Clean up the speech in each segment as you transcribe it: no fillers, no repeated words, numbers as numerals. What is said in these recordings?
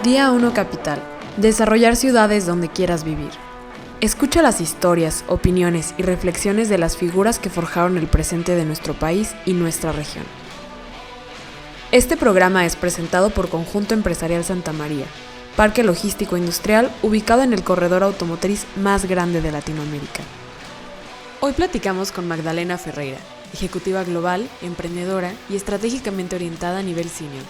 Día 1 Capital. Desarrollar ciudades donde quieras vivir. Escucha las historias, opiniones y reflexiones de las figuras que forjaron el presente de nuestro país y nuestra región. Este programa es presentado por Conjunto Empresarial Santa María, parque logístico industrial ubicado en el corredor automotriz más grande de Latinoamérica. Hoy platicamos con Magdalena Ferreira, ejecutiva global, emprendedora y estratégicamente orientada a nivel senior.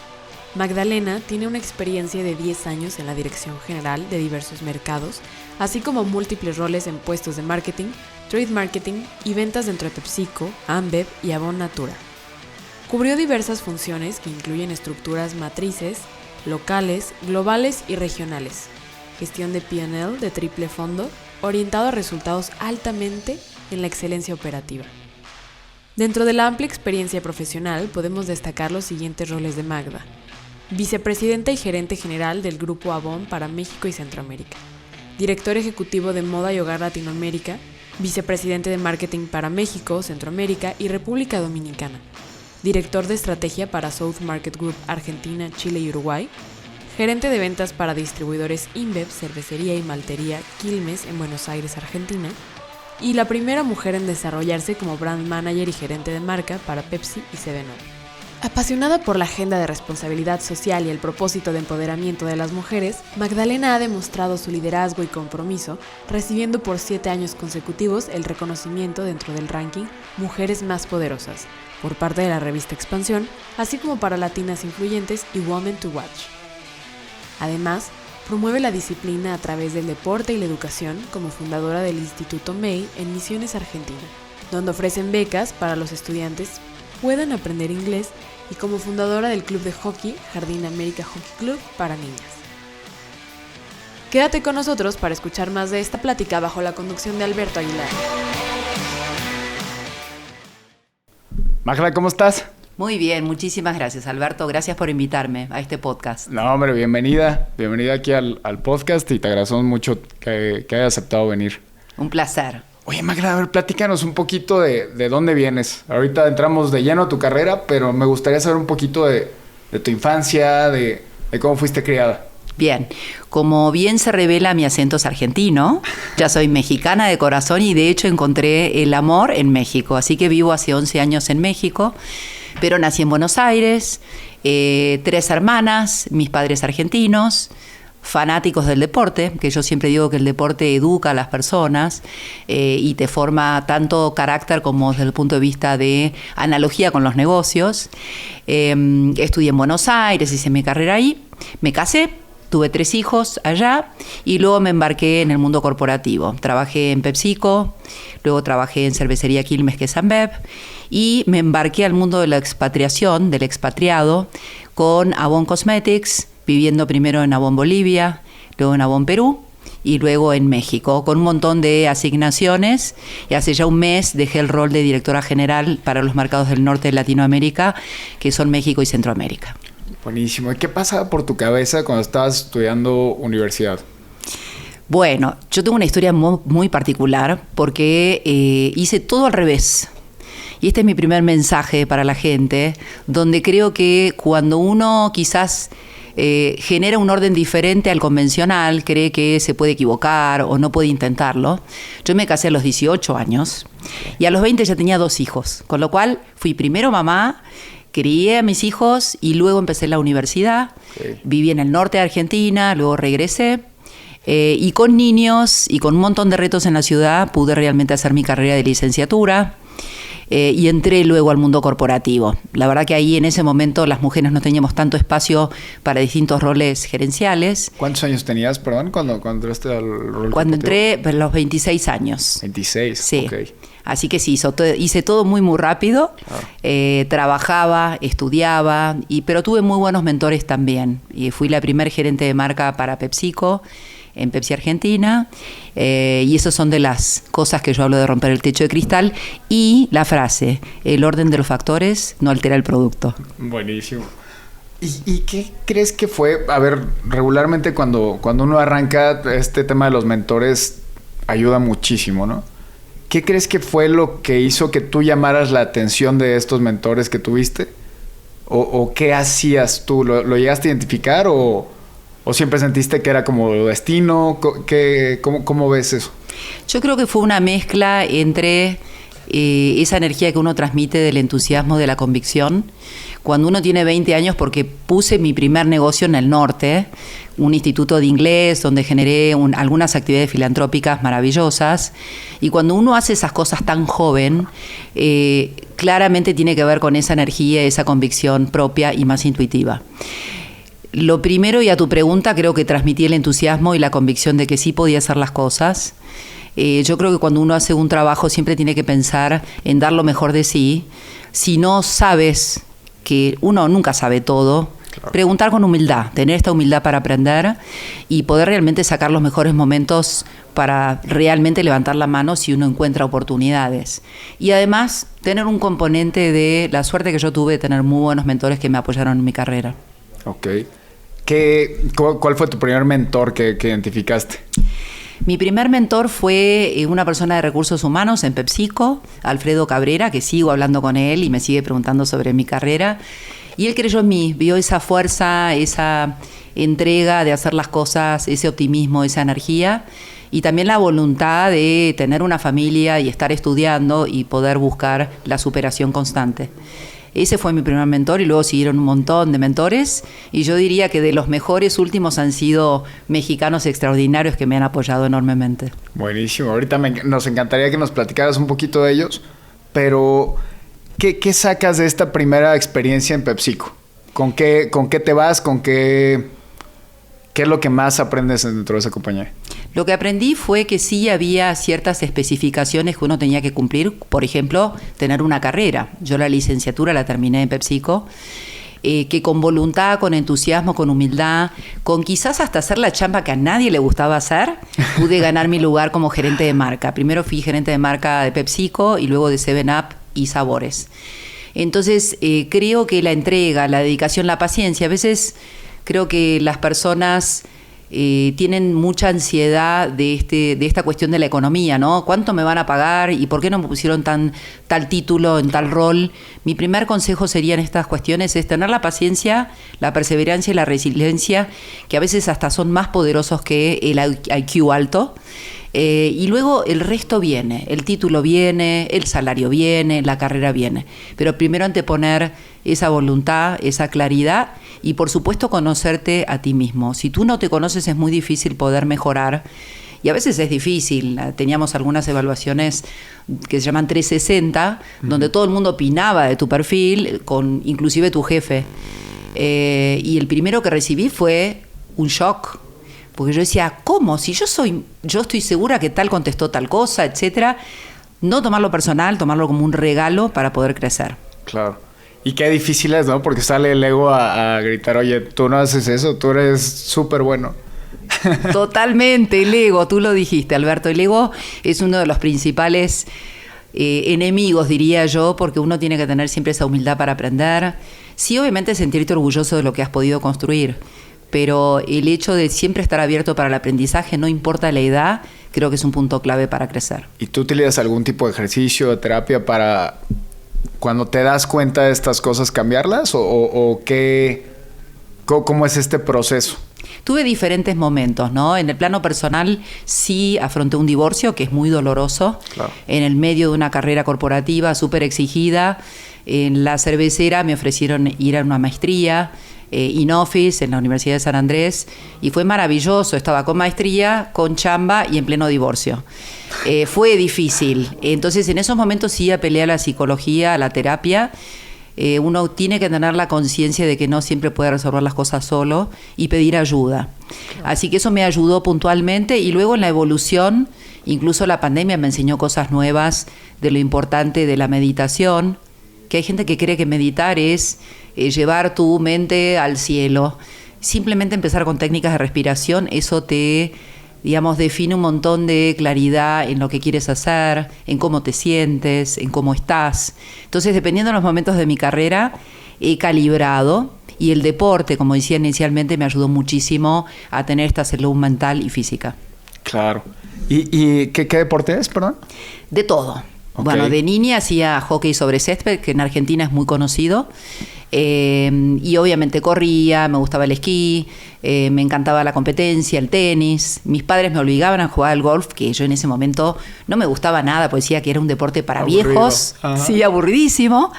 Magdalena tiene una experiencia de 10 años en la dirección general de diversos mercados, así como múltiples roles en puestos de marketing, trade marketing y ventas dentro de PepsiCo, Ambev y Avon Natura. Cubrió diversas funciones que incluyen estructuras matrices, locales, globales y regionales, gestión de P&L de triple fondo, orientado a resultados altamente en la excelencia operativa. Dentro de la amplia experiencia profesional podemos destacar los siguientes roles de Magda: vicepresidenta y gerente general del Grupo Avon para México y Centroamérica, director ejecutivo de Moda y Hogar Latinoamérica, vicepresidente de marketing para México, Centroamérica y República Dominicana, director de estrategia para South Market Group Argentina, Chile y Uruguay, gerente de ventas para distribuidores InBev, cervecería y maltería Quilmes en Buenos Aires, Argentina, y la primera mujer en desarrollarse como brand manager y gerente de marca para Pepsi y 7up. Apasionada por la agenda de responsabilidad social y el propósito de empoderamiento de las mujeres, Magdalena ha demostrado su liderazgo y compromiso, recibiendo por 7 años consecutivos el reconocimiento dentro del ranking Mujeres Más Poderosas, por parte de la revista Expansión, así como para Latinas Influyentes y Women to Watch. Además, promueve la disciplina a través del deporte y la educación como fundadora del Instituto May en Misiones, Argentina, donde ofrecen becas para los estudiantes puedan aprender inglés, y como fundadora del club de hockey Jardín América Hockey Club para niñas. Quédate con nosotros para escuchar más de esta plática bajo la conducción de Alberto Aguilar. Magda, ¿cómo estás? Muy bien, muchísimas gracias, Alberto. Gracias por invitarme a este podcast. No, hombre, bienvenida. Bienvenida aquí al podcast y te agradecemos mucho que hayas aceptado venir. Un placer. Oye, Magda, a ver, platícanos un poquito de dónde vienes. Ahorita entramos de lleno a tu carrera, pero me gustaría saber un poquito de tu infancia, de cómo fuiste criada. Bien, como bien se revela, mi acento es argentino. Ya soy mexicana de corazón y de hecho encontré el amor en México. Así que vivo hace 11 años en México, pero nací en Buenos Aires, 3 hermanas, mis padres argentinos, fanáticos del deporte, que yo siempre digo que el deporte educa a las personas y te forma tanto carácter como desde el punto de vista de analogía con los negocios. Estudié en Buenos Aires, hice mi carrera ahí, me casé, tuve 3 hijos allá y luego me embarqué en el mundo corporativo. Trabajé en PepsiCo, luego trabajé en cervecería Quilmes, que es Ambev, y me embarqué al mundo de la expatriación, del expatriado, con Avon Cosmetics, viviendo primero en Avon Bolivia, luego en Avon Perú y luego en México, con un montón de asignaciones. Y hace ya un mes dejé el rol de directora general para los mercados del norte de Latinoamérica, que son México y Centroamérica. Buenísimo. ¿Y qué pasaba por tu cabeza cuando estabas estudiando universidad? Bueno, yo tengo una historia muy particular porque hice todo al revés. Y este es mi primer mensaje para la gente, donde creo que cuando uno quizás genera un orden diferente al convencional, cree que se puede equivocar o no puede intentarlo. Yo me casé a los 18 años y a los 20 ya tenía 2 hijos, con lo cual fui primero mamá, crié a mis hijos y luego empecé la universidad. Okay. Viví en el norte de Argentina, luego regresé. Y con niños y con un montón de retos en la ciudad pude realmente hacer mi carrera de licenciatura. Y entré luego al mundo corporativo. La verdad que ahí en ese momento las mujeres no teníamos tanto espacio para distintos roles gerenciales. ¿Cuántos años tenías, perdón, cuando entraste al rol Cuando entré, a los 26 años. 26, sí. Ok. Así que sí, hice todo muy rápido. Trabajaba, estudiaba, pero tuve muy buenos mentores también. Y fui la primer gerente de marca para PepsiCo, en Pepsi Argentina, y esas son de las cosas que yo hablo de romper el techo de cristal. Y la frase, el orden de los factores no altera el producto. Buenísimo. ¿Y qué crees que fue? A ver, regularmente cuando uno arranca, este tema de los mentores ayuda muchísimo, ¿no? ¿Qué crees que fue lo que hizo que tú llamaras la atención de estos mentores que tuviste? ¿O qué hacías tú? ¿Lo llegaste a identificar o ¿O siempre sentiste que era como destino? ¿Cómo ves eso? Yo creo que fue una mezcla entre esa energía que uno transmite del entusiasmo, de la convicción. Cuando uno tiene 20 años, porque puse mi primer negocio en el norte, un instituto de inglés donde generé algunas actividades filantrópicas maravillosas, y cuando uno hace esas cosas tan joven, claramente tiene que ver con esa energía, esa convicción propia y más intuitiva. Lo primero, y a tu pregunta, creo que transmití el entusiasmo y la convicción de que sí podía hacer las cosas. Yo creo que cuando uno hace un trabajo siempre tiene que pensar en dar lo mejor de sí. Si no sabes, que uno nunca sabe todo, claro, preguntar con humildad, tener esta humildad para aprender y poder realmente sacar los mejores momentos para realmente levantar la mano si uno encuentra oportunidades. Y además tener un componente de la suerte que yo tuve de tener muy buenos mentores que me apoyaron en mi carrera. Ok. ¿Cuál fue tu primer mentor que identificaste? Mi primer mentor fue una persona de recursos humanos en PepsiCo, Alfredo Cabrera, que sigo hablando con él y me sigue preguntando sobre mi carrera. Y él creyó en mí, vio esa fuerza, esa entrega de hacer las cosas, ese optimismo, esa energía y también la voluntad de tener una familia y estar estudiando y poder buscar la superación constante. Ese fue mi primer mentor y luego siguieron un montón de mentores y yo diría que de los mejores últimos han sido mexicanos extraordinarios que me han apoyado enormemente. Buenísimo. Ahorita nos encantaría que nos platicaras un poquito de ellos, pero ¿qué sacas de esta primera experiencia en PepsiCo? ¿Con qué te vas? ¿Qué es lo que más aprendes dentro de esa compañía? Lo que aprendí fue que sí había ciertas especificaciones que uno tenía que cumplir. Por ejemplo, tener una carrera. Yo la licenciatura la terminé en PepsiCo. Que con voluntad, con entusiasmo, con humildad, con quizás hasta hacer la chamba que a nadie le gustaba hacer, pude ganar mi lugar como gerente de marca. Primero fui gerente de marca de PepsiCo y luego de 7up y Sabores. Entonces, creo que la entrega, la dedicación, la paciencia, a veces creo que las personas tienen mucha ansiedad de esta cuestión de la economía, ¿no? ¿Cuánto me van a pagar? ¿Y por qué no me pusieron tal título en tal rol? Mi primer consejo sería en estas cuestiones es tener la paciencia, la perseverancia y la resiliencia, que a veces hasta son más poderosos que el IQ alto. Y luego el resto viene, el título viene, el salario viene, la carrera viene. Pero primero anteponer esa voluntad, esa claridad y por supuesto conocerte a ti mismo. Si tú no te conoces es muy difícil poder mejorar y a veces es difícil. Teníamos algunas evaluaciones que se llaman 360, donde todo el mundo opinaba de tu perfil, con inclusive tu jefe. Y el primero que recibí fue un shock. Porque yo decía, ¿cómo? Si yo estoy segura que tal contestó tal cosa, etcétera. No tomarlo personal, tomarlo como un regalo para poder crecer. Claro. Y qué difícil es, ¿no? Porque sale el ego a gritar, oye, tú no haces eso, tú eres súper bueno. Totalmente, el ego, tú lo dijiste, Alberto. El ego es uno de los principales enemigos, diría yo, porque uno tiene que tener siempre esa humildad para aprender. Sí, obviamente sentirte orgulloso de lo que has podido construir. Pero el hecho de siempre estar abierto para el aprendizaje, no importa la edad, creo que es un punto clave para crecer. ¿Y tú utilizas algún tipo de ejercicio, de terapia para cuando te das cuenta de estas cosas cambiarlas? ¿Cómo es este proceso? Tuve diferentes momentos, ¿no? En el plano personal sí afronté un divorcio que es muy doloroso. Claro. En el medio de una carrera corporativa súper exigida. En la cervecera me ofrecieron ir a una maestría in-office en la Universidad de San Andrés y fue maravilloso. Estaba con maestría, con chamba y en pleno divorcio. Fue difícil. Entonces en esos momentos sí apelé a la psicología, a la terapia. Uno tiene que tener la conciencia de que no siempre puede resolver las cosas solo y pedir ayuda. Claro. Así que eso me ayudó puntualmente y luego en la evolución, incluso la pandemia me enseñó cosas nuevas de lo importante de la meditación, que hay gente que cree que meditar es llevar tu mente al cielo. Simplemente empezar con técnicas de respiración, eso te, define un montón de claridad en lo que quieres hacer, en cómo te sientes, en cómo estás. Entonces, dependiendo de los momentos de mi carrera, he calibrado y el deporte, como decía inicialmente, me ayudó muchísimo a tener esta salud mental y física. Claro. ¿Y qué deporte es, perdón? De todo. Okay. Bueno, de niña hacía hockey sobre césped, que en Argentina es muy conocido. Y obviamente corría, me gustaba el esquí, Me encantaba la competencia, el tenis. Mis padres me obligaban a jugar al golf, que yo en ese momento no me gustaba nada, porque decía que era un deporte para viejos. Ajá. Sí, aburridísimo.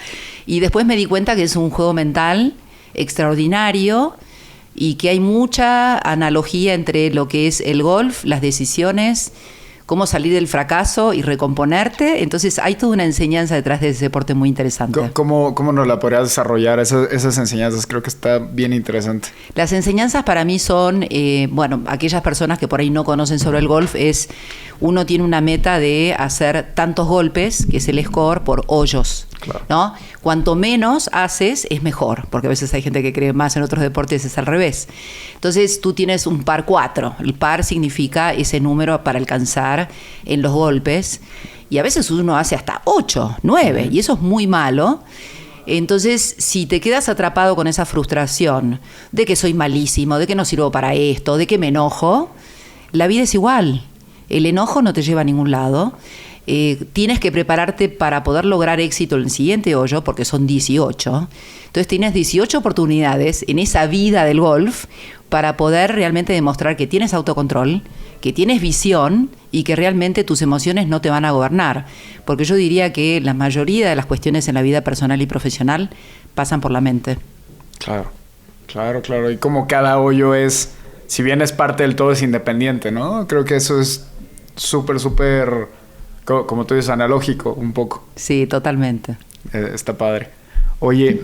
Y después me di cuenta que es un juego mental extraordinario y que hay mucha analogía entre lo que es el golf, las decisiones, cómo salir del fracaso y recomponerte. Entonces hay toda una enseñanza detrás de ese deporte muy interesante. ¿Cómo nos la podrías desarrollar, esas enseñanzas? Creo que está bien interesante. Las enseñanzas para mí son, aquellas personas que por ahí no conocen sobre el golf, uno tiene una meta de hacer tantos golpes, que es el score, por hoyos. Claro. ¿No? Cuanto menos haces, es mejor, porque a veces hay gente que cree más en otros deportes, es al revés. Entonces tú tienes un par 4. El par significa ese número para alcanzar en los golpes, y a veces uno hace hasta 8, 9, y eso es muy malo. Entonces, si te quedas atrapado con esa frustración de que soy malísimo, de que no sirvo para esto, de que me enojo, la vida es igual. El enojo no te lleva a ningún lado. Tienes que prepararte para poder lograr éxito en el siguiente hoyo, porque son 18. Entonces tienes 18 oportunidades en esa vida del golf para poder realmente demostrar que tienes autocontrol, que tienes visión y que realmente tus emociones no te van a gobernar. Porque yo diría que la mayoría de las cuestiones en la vida personal y profesional pasan por la mente. Claro. Y como cada hoyo es, si bien es parte del todo, es independiente, ¿no? Creo que eso es súper, como tú dices, analógico un poco. Sí, totalmente. Está padre. Oye,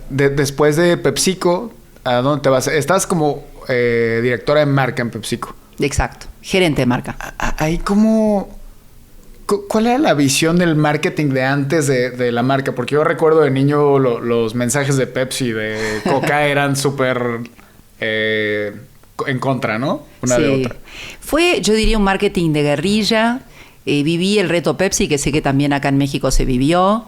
después de PepsiCo, ¿a dónde te vas? Estás como directora de marca en PepsiCo. Exacto, gerente de marca. Ahí ¿cuál era la visión del marketing de antes de la marca? Porque yo recuerdo de niño los mensajes de Pepsi, de Coca eran súper en contra, ¿no? Una de otra. Fue, yo diría, un marketing de guerrilla. Viví el reto Pepsi, que sé que también acá en México se vivió,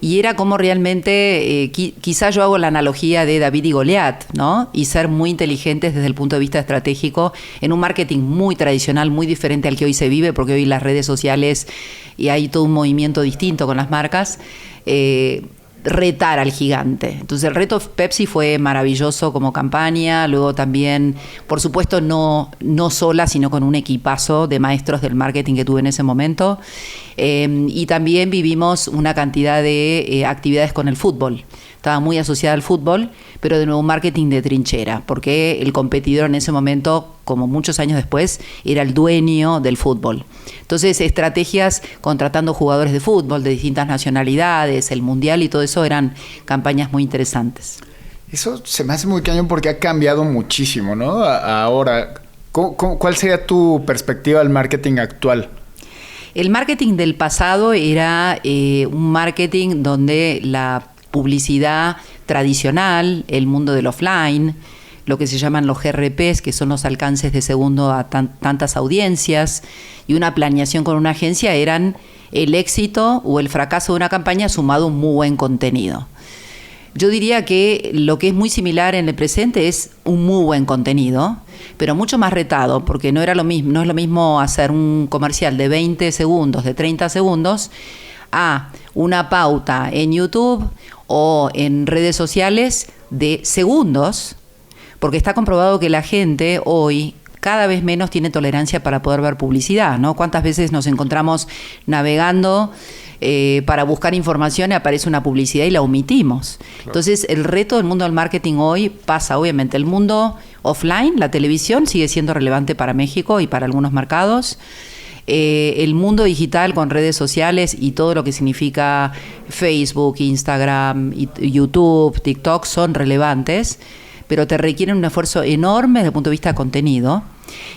y era como realmente, quizás yo hago la analogía de David y Goliat, ¿no? Y ser muy inteligentes desde el punto de vista estratégico en un marketing muy tradicional, muy diferente al que hoy se vive, porque hoy las redes sociales y hay todo un movimiento distinto con las marcas. Retar al gigante. Entonces el reto Pepsi fue maravilloso como campaña, luego también, por supuesto, no sola, sino con un equipazo de maestros del marketing que tuve en ese momento, y también vivimos una cantidad de actividades con el fútbol. Estaba muy asociada al fútbol, pero de nuevo un marketing de trinchera, porque el competidor en ese momento, como muchos años después, era el dueño del fútbol. Entonces, estrategias contratando jugadores de fútbol de distintas nacionalidades, el mundial y todo eso eran campañas muy interesantes. Eso se me hace muy cañón porque ha cambiado muchísimo, ¿no? Ahora, ¿cuál sería tu perspectiva del marketing actual? El marketing del pasado era un marketing donde la publicidad tradicional, el mundo del offline, lo que se llaman los GRPs, que son los alcances de segundo a tantas audiencias, y una planeación con una agencia eran el éxito o el fracaso de una campaña sumado a un muy buen contenido. Yo diría que lo que es muy similar en el presente es un muy buen contenido, pero mucho más retado, porque no es lo mismo hacer un comercial de 20 segundos, de 30 segundos, a una pauta en YouTube o en redes sociales de segundos, porque está comprobado que la gente hoy cada vez menos tiene tolerancia para poder ver publicidad, ¿no? ¿Cuántas veces nos encontramos navegando para buscar información y aparece una publicidad y la omitimos? Claro. Entonces, el reto del mundo del marketing hoy pasa, obviamente, el mundo offline, la televisión sigue siendo relevante para México y para algunos mercados. El mundo digital con redes sociales y todo lo que significa Facebook, Instagram, YouTube, TikTok son relevantes, pero te requieren un esfuerzo enorme desde el punto de vista de contenido.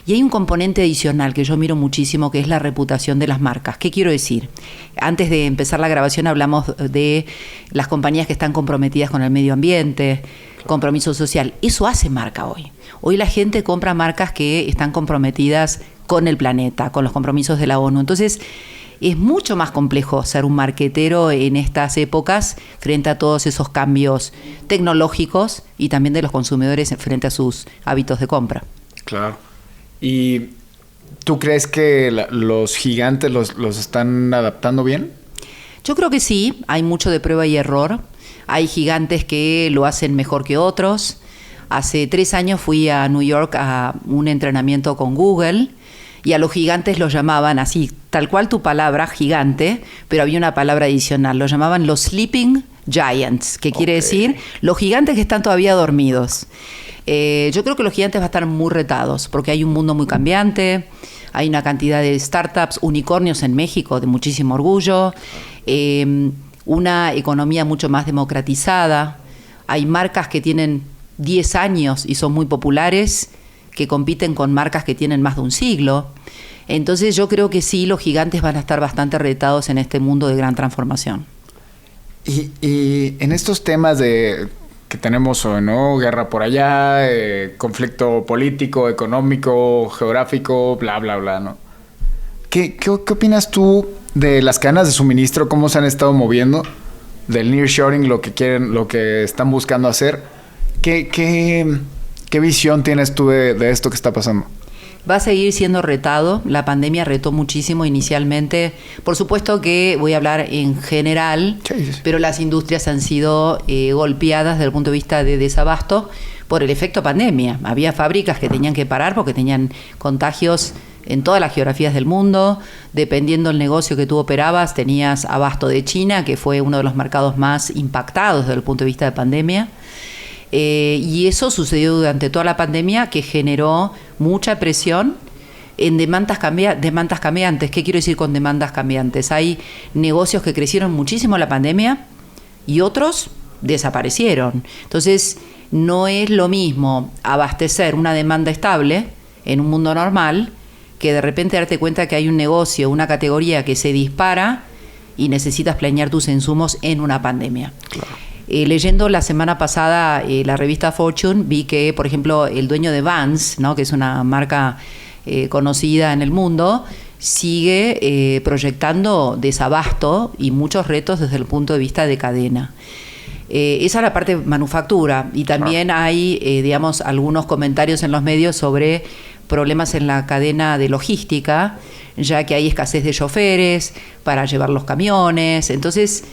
Y hay un componente adicional que yo miro muchísimo, que es la reputación de las marcas. ¿Qué quiero decir? Antes de empezar la grabación hablamos de las compañías que están comprometidas con el medio ambiente, compromiso social. Eso hace marca hoy. Hoy la gente compra marcas que están comprometidas con el planeta, con los compromisos de la ONU. Entonces, es mucho más complejo ser un marketero en estas épocas frente a todos esos cambios tecnológicos y también de los consumidores frente a sus hábitos de compra. Claro. ¿Y tú crees que los gigantes los están adaptando bien? Yo creo que sí, hay mucho de prueba y error. Hay gigantes que lo hacen mejor que otros. Hace 3 años fui a New York a un entrenamiento con Google y a los gigantes los llamaban así, tal cual tu palabra, gigante, pero había una palabra adicional, los llamaban los sleeping giants, que quiere decir los gigantes que están todavía dormidos. Yo creo que los gigantes van a estar muy retados porque hay un mundo muy cambiante, hay una cantidad de startups, unicornios en México de muchísimo orgullo, una economía mucho más democratizada, hay marcas que tienen 10 años y son muy populares, que compiten con marcas que tienen más de un siglo. Entonces yo creo que sí, los gigantes van a estar bastante retados en este mundo de gran transformación. Y en estos temas que tenemos hoy, ¿no? Guerra por allá, conflicto político, económico, geográfico, bla, bla, bla, ¿no? ¿Qué opinas tú de las cadenas de suministro, cómo se han estado moviendo, del nearshoring, lo que quieren, lo que están buscando hacer? ¿Qué visión tienes tú de esto que está pasando? Va a seguir siendo retado. La pandemia retó muchísimo inicialmente. Por supuesto que voy a hablar en general, sí. Pero las industrias han sido golpeadas desde el punto de vista de desabasto por el efecto pandemia. Había fábricas que tenían que parar porque tenían contagios en todas las geografías del mundo. Dependiendo del negocio que tú operabas, tenías abasto de China, que fue uno de los mercados más impactados desde el punto de vista de pandemia. Y eso sucedió durante toda la pandemia, que generó mucha presión en demandas cambiantes. ¿Qué quiero decir con demandas cambiantes? Hay negocios que crecieron muchísimo en la pandemia y otros desaparecieron. Entonces, no es lo mismo abastecer una demanda estable en un mundo normal que de repente darte cuenta que hay un negocio, una categoría que se dispara y necesitas planear tus insumos en una pandemia. Claro. Leyendo la semana pasada la revista Fortune, vi que, por ejemplo, el dueño de Vans, ¿no?, que es una marca conocida en el mundo, sigue proyectando desabasto y muchos retos desde el punto de vista de cadena. Esa es la parte de manufactura, y también hay, digamos, algunos comentarios en los medios sobre problemas en la cadena de logística, ya que hay escasez de choferes para llevar los camiones. Entonces,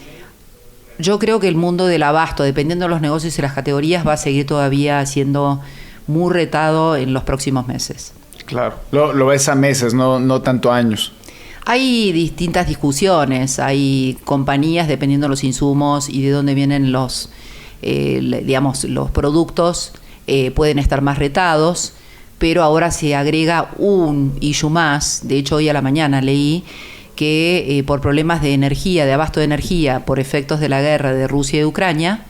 yo creo que el mundo del abasto, dependiendo de los negocios y las categorías, va a seguir todavía siendo muy retado en los próximos meses. Claro, lo ves a meses, no tanto años. Hay distintas discusiones, hay compañías, dependiendo de los insumos y de dónde vienen los productos, pueden estar más retados, pero ahora se agrega un issue más. De hecho, hoy a la mañana leí que por problemas de energía, de abasto de energía, por efectos de la guerra de Rusia y de Ucrania,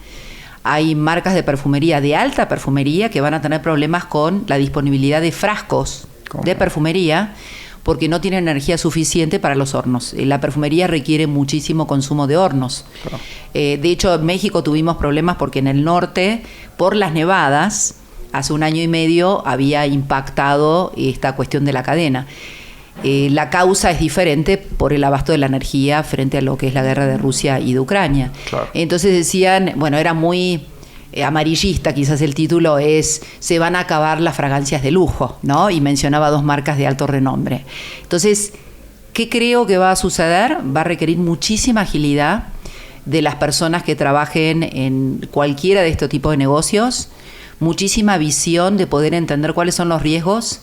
hay marcas de perfumería, de alta perfumería, que van a tener problemas con la disponibilidad de frascos de perfumería, porque no tienen energía suficiente para los hornos. La perfumería requiere muchísimo consumo de hornos. Claro. De hecho, en México tuvimos problemas porque en el norte, por las nevadas, hace 1 año y medio había impactado esta cuestión de la cadena. La causa es diferente por el abasto de la energía frente a lo que es la guerra de Rusia y de Ucrania. Claro. Entonces decían, bueno, era muy amarillista, quizás el título es "se van a acabar las fragancias de lujo", ¿no? Y mencionaba 2 marcas de alto renombre. Entonces, ¿qué creo que va a suceder? Va a requerir muchísima agilidad de las personas que trabajen en cualquiera de estos tipos de negocios, muchísima visión de poder entender cuáles son los riesgos.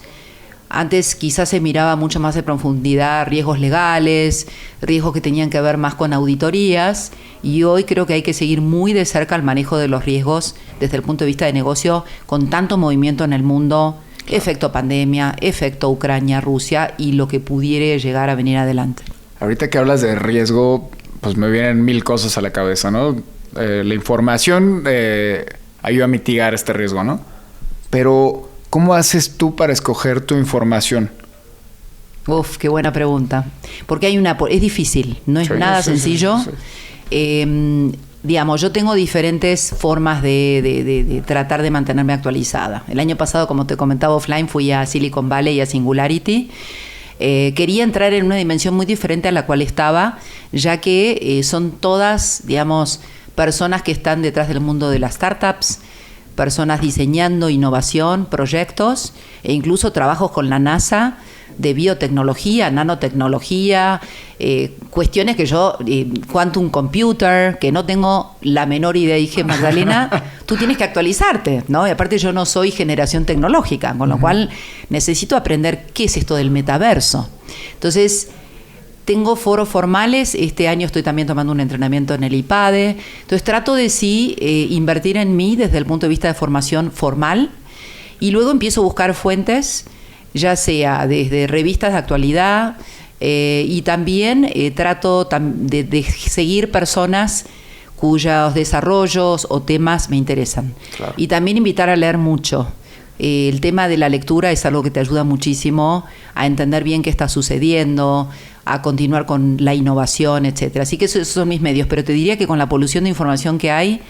Antes quizás se miraba mucho más de profundidad riesgos legales, riesgos que tenían que ver más con auditorías, y hoy creo que hay que seguir muy de cerca el manejo de los riesgos desde el punto de vista de negocio, con tanto movimiento en el mundo, efecto pandemia, efecto Ucrania, Rusia y lo que pudiera llegar a venir adelante. Ahorita que hablas de riesgo, pues me vienen 1000 cosas a la cabeza, ¿no? La información ayuda a mitigar este riesgo, ¿no? Pero ¿cómo haces tú para escoger tu información? Uf, qué buena pregunta. Porque es difícil, no es nada sencillo. Sí. Digamos, yo tengo diferentes formas de tratar de mantenerme actualizada. El año pasado, como te comentaba offline, fui a Silicon Valley y a Singularity. Quería entrar en una dimensión muy diferente a la cual estaba, ya que son todas, digamos, personas que están detrás del mundo de las startups, personas diseñando innovación, proyectos e incluso trabajos con la NASA de biotecnología, nanotecnología, cuestiones que yo, quantum computer, que no tengo la menor idea. Dije, Magdalena, tú tienes que actualizarte, ¿no? Y aparte yo no soy generación tecnológica, con lo cual necesito aprender qué es esto del metaverso. Entonces, tengo foros formales, este año estoy también tomando un entrenamiento en el IPADE, entonces trato de invertir en mí desde el punto de vista de formación formal y luego empiezo a buscar fuentes, ya sea desde revistas de actualidad y también trato de seguir personas cuyos desarrollos o temas me interesan. Claro. Y también invitar a leer mucho. El tema de la lectura es algo que te ayuda muchísimo a entender bien qué está sucediendo, a continuar con la innovación, etcétera. Así que esos son mis medios, pero te diría que con la polución de información que hay,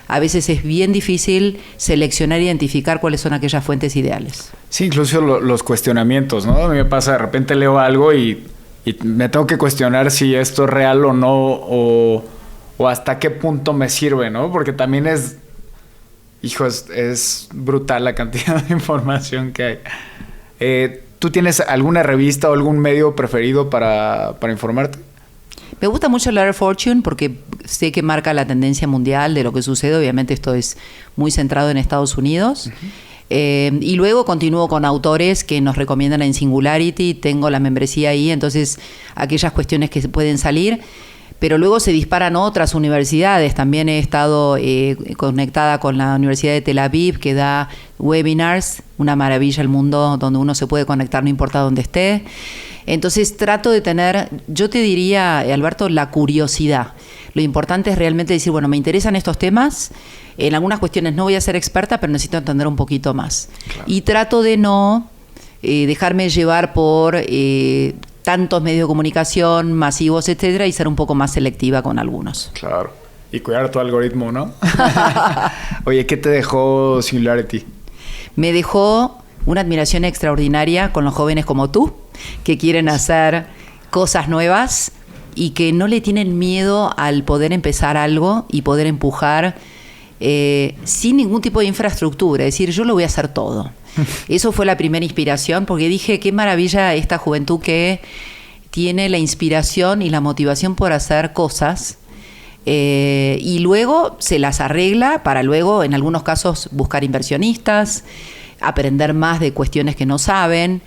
a veces es bien difícil seleccionar e identificar cuáles son aquellas fuentes ideales. Sí, incluso los cuestionamientos, ¿no? A mí me pasa, de repente leo algo y me tengo que cuestionar si esto es real o no, o hasta qué punto me sirve, ¿no? Porque también es brutal la cantidad de información que hay. ¿Tú tienes alguna revista o algún medio preferido para informarte? Me gusta mucho leer Fortune porque sé que marca la tendencia mundial de lo que sucede. Obviamente esto es muy centrado en Estados Unidos. Y luego continúo con autores que nos recomiendan en Singularity. Tengo la membresía ahí, entonces aquellas cuestiones que pueden salir. Pero luego se disparan otras universidades. También he estado conectada con la Universidad de Tel Aviv, que da webinars, una maravilla el mundo donde uno se puede conectar no importa dónde esté. Entonces trato de tener, yo te diría, Alberto, la curiosidad. Lo importante es realmente decir, bueno, me interesan estos temas, en algunas cuestiones no voy a ser experta, pero necesito entender un poquito más. Claro. Y trato de no dejarme llevar por tantos medios de comunicación masivos, etcétera, y ser un poco más selectiva con algunos. Claro. Y cuidar tu algoritmo, ¿no? Oye, ¿qué te dejó Singularity? Me dejó una admiración extraordinaria con los jóvenes como tú, que quieren hacer cosas nuevas y que no le tienen miedo al poder empezar algo y poder empujar sin ningún tipo de infraestructura. Es decir, yo lo voy a hacer todo. Eso fue la primera inspiración, porque dije, qué maravilla esta juventud que tiene la inspiración y la motivación por hacer cosas y luego se las arregla para luego, en algunos casos, buscar inversionistas, aprender más de cuestiones que no saben.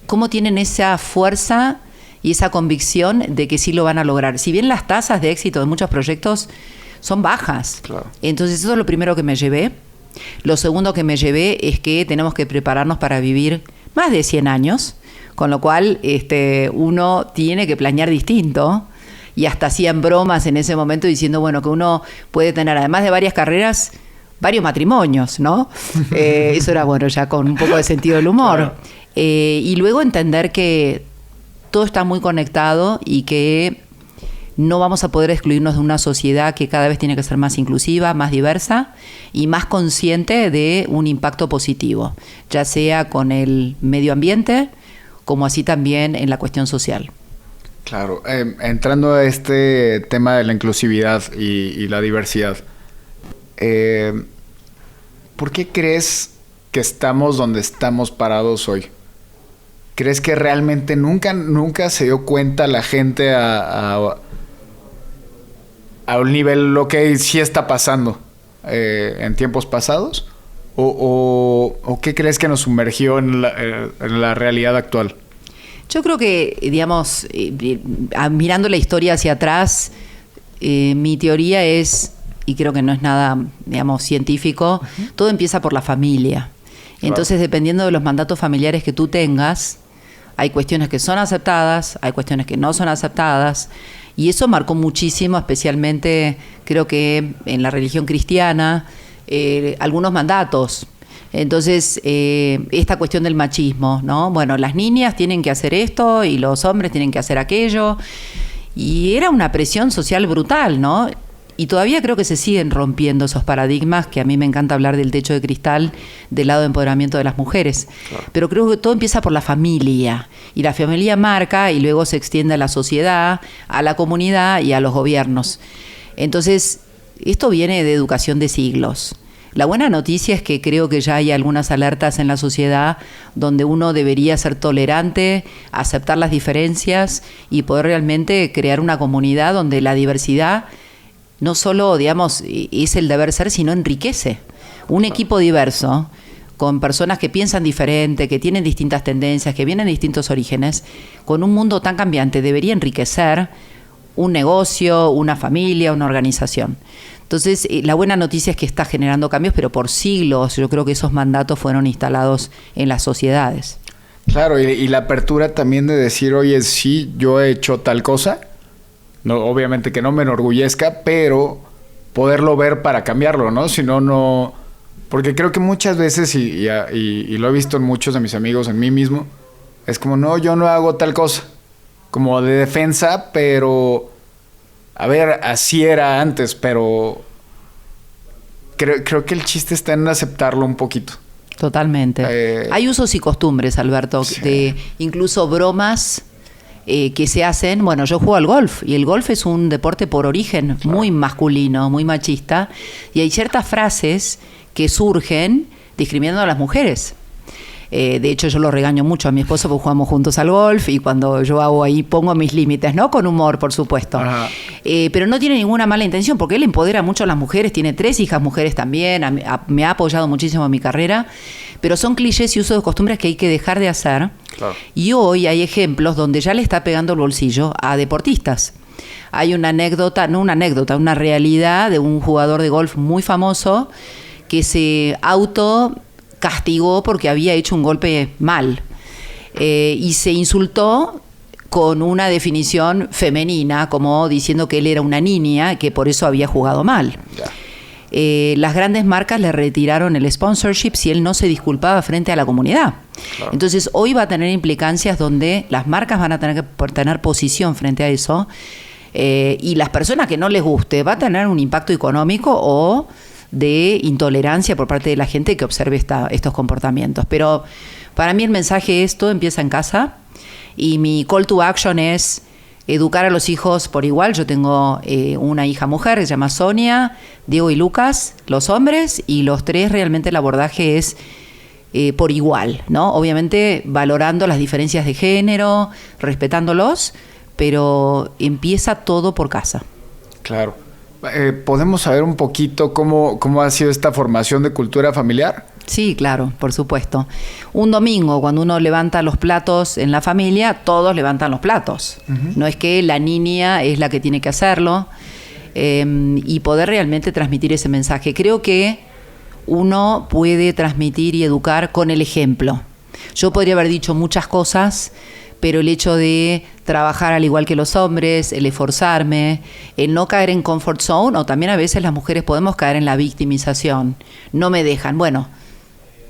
Cómo tienen esa fuerza y esa convicción de que sí lo van a lograr. Si bien las tasas de éxito de muchos proyectos son bajas. Claro. Entonces eso es lo primero que me llevé. Lo segundo que me llevé es que tenemos que prepararnos para vivir más de 100 años, con lo cual uno tiene que planear distinto. Y hasta hacían bromas en ese momento diciendo, bueno, que uno puede tener, además de varias carreras, varios matrimonios, ¿no? Eso era, bueno, ya con un poco de sentido del humor. Claro. Y luego entender que todo está muy conectado y que no vamos a poder excluirnos de una sociedad que cada vez tiene que ser más inclusiva, más diversa y más consciente de un impacto positivo, ya sea con el medio ambiente como así también en la cuestión social. Claro, entrando a este tema de la inclusividad y la diversidad, ¿por qué crees que estamos donde estamos parados hoy? ¿Crees que realmente nunca se dio cuenta la gente a un nivel lo que sí está pasando en tiempos pasados? ¿O qué crees que nos sumergió en la realidad actual? Yo creo que, digamos, mirando la historia hacia atrás, mi teoría es, y creo que no es nada, digamos, científico, todo empieza por la familia. Entonces, dependiendo de los mandatos familiares que tú tengas, hay cuestiones que son aceptadas, hay cuestiones que no son aceptadas, y eso marcó muchísimo, especialmente creo que en la religión cristiana, algunos mandatos. Entonces, esta cuestión del machismo, ¿no? Bueno, las niñas tienen que hacer esto y los hombres tienen que hacer aquello, y era una presión social brutal, ¿no? Y todavía creo que se siguen rompiendo esos paradigmas, que a mí me encanta hablar del techo de cristal del lado de empoderamiento de las mujeres. Claro. Pero creo que todo empieza por la familia. Y la familia marca y luego se extiende a la sociedad, a la comunidad y a los gobiernos. Entonces, esto viene de educación de siglos. La buena noticia es que creo que ya hay algunas alertas en la sociedad donde uno debería ser tolerante, aceptar las diferencias y poder realmente crear una comunidad donde la diversidad no solo, digamos, es el deber ser, sino enriquece. Un equipo diverso, con personas que piensan diferente, que tienen distintas tendencias, que vienen de distintos orígenes, con un mundo tan cambiante, debería enriquecer un negocio, una familia, una organización. Entonces, la buena noticia es que está generando cambios, pero por siglos yo creo que esos mandatos fueron instalados en las sociedades. Claro, y la apertura también de decir, oye, sí, yo he hecho tal cosa, no, obviamente que no me enorgullezca, pero poderlo ver para cambiarlo, ¿no? Si no, no... Porque creo que muchas veces, y lo he visto en muchos de mis amigos, en mí mismo, es como, no, yo no hago tal cosa. Como de defensa, pero... A ver, así era antes, pero... Creo que el chiste está en aceptarlo un poquito. Totalmente. Hay usos y costumbres, Alberto, sí. de incluso bromas que se hacen. Bueno, yo juego al golf y el golf es un deporte por origen muy masculino, muy machista, y hay ciertas frases que surgen discriminando a las mujeres. De hecho, yo lo regaño mucho a mi esposo porque jugamos juntos al golf y cuando yo hago ahí pongo mis límites, ¿no? Con humor, por supuesto. Pero no tiene ninguna mala intención porque él empodera mucho a las mujeres, tiene 3 hijas mujeres también, me ha apoyado muchísimo en mi carrera, pero son clichés y usos de costumbres que hay que dejar de hacer. Claro. Y hoy hay ejemplos donde ya le está pegando el bolsillo a deportistas. Hay una anécdota, no una anécdota, una realidad de un jugador de golf muy famoso que se castigó porque había hecho un golpe mal y se insultó con una definición femenina, como diciendo que él era una niña, que por eso había jugado mal. Las grandes marcas le retiraron el sponsorship si él no se disculpaba frente a la comunidad. Claro. Entonces hoy va a tener implicancias donde las marcas van a tener que tener posición frente a eso y las personas que no les guste va a tener un impacto económico o de intolerancia por parte de la gente que observe estos comportamientos. Pero para mí el mensaje es, todo empieza en casa y mi call to action es educar a los hijos por igual. Yo tengo una hija mujer, se llama Sonia, Diego y Lucas, los hombres, y los 3 realmente el abordaje es por igual, ¿no? Obviamente valorando las diferencias de género, respetándolos, pero empieza todo por casa. Claro. ¿Podemos saber un poquito cómo ha sido esta formación de cultura familiar? Sí, claro, por supuesto. Un domingo, cuando uno levanta los platos en la familia, todos levantan los platos. Uh-huh. No es que la niña es la que tiene que hacerlo y poder realmente transmitir ese mensaje. Creo que uno puede transmitir y educar con el ejemplo. Yo podría haber dicho muchas cosas, pero el hecho de trabajar al igual que los hombres, el esforzarme, el no caer en comfort zone, o también a veces las mujeres podemos caer en la victimización. No me dejan. Bueno,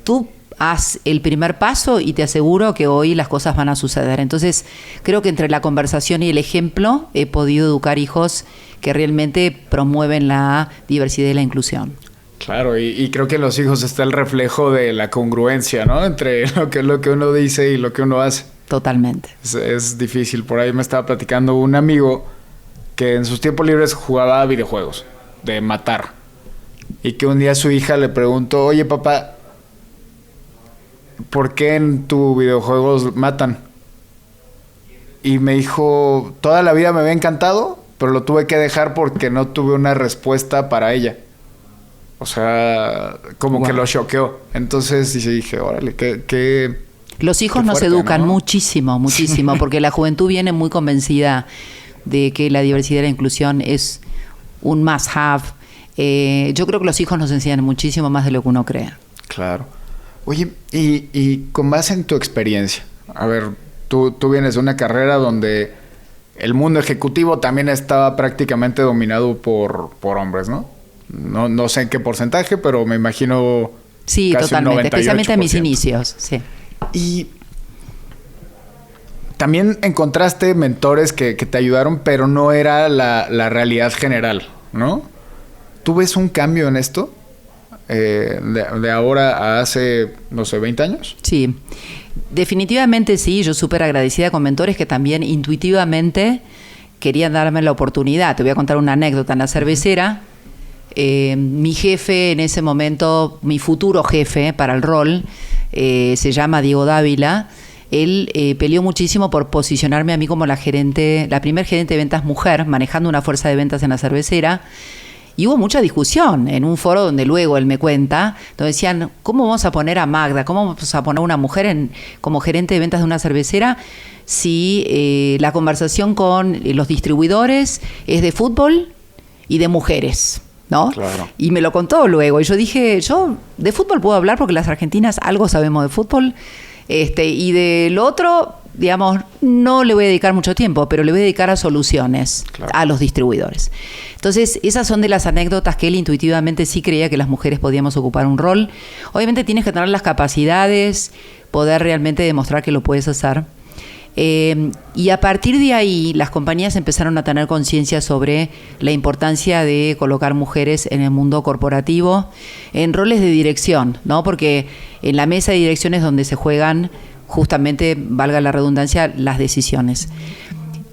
tú haz el primer paso y te aseguro que hoy las cosas van a suceder. Entonces, creo que entre la conversación y el ejemplo he podido educar hijos que realmente promueven la diversidad y la inclusión. Claro, y creo que en los hijos está el reflejo de la congruencia, ¿no? Entre lo que uno dice y lo que uno hace. Totalmente. Es difícil. Por ahí me estaba platicando un amigo que en sus tiempos libres jugaba videojuegos de matar. Y que un día su hija le preguntó, oye papá, ¿por qué en tus videojuegos matan? Y me dijo, toda la vida me había encantado, pero lo tuve que dejar porque no tuve una respuesta para ella. O sea, como wow. Que lo choqueó. Entonces dije, órale, qué Los hijos nos educan, ¿no? Muchísimo, porque la juventud viene muy convencida de que la diversidad y la inclusión es un must have. Yo creo que los hijos nos enseñan muchísimo más de lo que uno cree. Claro. Oye, y con base en tu experiencia, a ver, tú vienes de una carrera donde el mundo ejecutivo también estaba prácticamente dominado por hombres, ¿no? No sé en qué porcentaje, pero me imagino... Sí, casi totalmente, especialmente en mis inicios, sí. Y también encontraste mentores que te ayudaron, pero no era la realidad general, ¿no? ¿Tú ves un cambio en esto? De ahora a hace, no sé, 20 años. Sí, definitivamente sí. Yo súper agradecida con mentores que también intuitivamente querían darme la oportunidad. Te voy a contar una anécdota. En la cervecera, mi jefe en ese momento, mi futuro jefe para el rol, se llama Diego Dávila. Él peleó muchísimo por posicionarme a mí como la primer gerente de ventas mujer, manejando una fuerza de ventas en la cervecera. Y hubo mucha discusión en un foro donde luego él me cuenta, donde decían, ¿cómo vamos a poner a Magda? ¿Cómo vamos a poner a una mujer como gerente de ventas de una cervecera si la conversación con los distribuidores es de fútbol y de mujeres? ¿No? Claro. Y me lo contó luego. Y yo dije, yo de fútbol puedo hablar porque las argentinas algo sabemos de fútbol. Y del otro, digamos, no le voy a dedicar mucho tiempo, pero le voy a dedicar a soluciones, claro, a los distribuidores. Entonces, esas son de las anécdotas que él intuitivamente sí creía que las mujeres podíamos ocupar un rol. Obviamente tienes que tener las capacidades, poder realmente demostrar que lo puedes hacer. Y a partir de ahí, las compañías empezaron a tener conciencia sobre la importancia de colocar mujeres en el mundo corporativo, en roles de dirección, ¿no? Porque en la mesa de dirección es donde se juegan, justamente, valga la redundancia, las decisiones.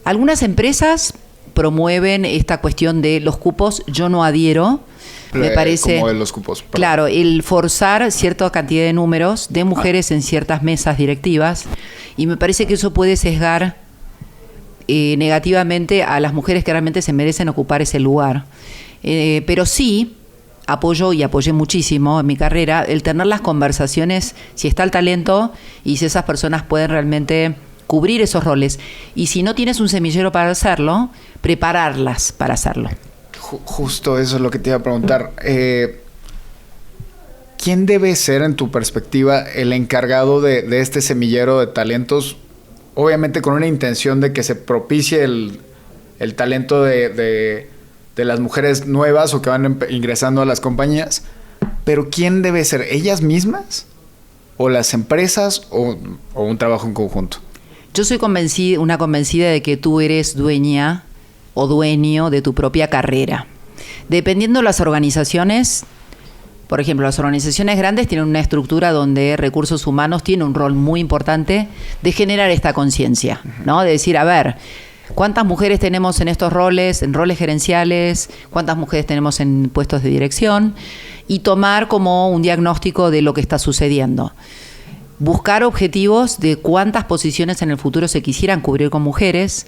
Algunas empresas promueven esta cuestión de los cupos. Yo no adhiero. Me parece, como de los cupos. Perdón. Claro, el forzar cierta cantidad de números de mujeres en ciertas mesas directivas, y me parece que eso puede sesgar negativamente a las mujeres que realmente se merecen ocupar ese lugar. Pero sí apoyo y apoyé muchísimo en mi carrera el tener las conversaciones, si está el talento y si esas personas pueden realmente cubrir esos roles. Y si no tienes un semillero para hacerlo, prepararlas para hacerlo. Justo eso es lo que te iba a preguntar. ¿Quién debe ser, en tu perspectiva, el encargado de este semillero de talentos? Obviamente con una intención de que se propicie el talento de las mujeres nuevas o que van ingresando a las compañías. Pero ¿quién debe ser? ¿Ellas mismas? ¿O las empresas? ¿O un trabajo en conjunto? Yo soy una convencida de que tú eres dueña o dueño de tu propia carrera. Dependiendo de las organizaciones, por ejemplo, las organizaciones grandes tienen una estructura donde recursos humanos tiene un rol muy importante de generar esta conciencia, ¿no? De decir, a ver, ¿cuántas mujeres tenemos en estos roles, en roles gerenciales? ¿Cuántas mujeres tenemos en puestos de dirección? Y tomar como un diagnóstico de lo que está sucediendo. Buscar objetivos de cuántas posiciones en el futuro se quisieran cubrir con mujeres.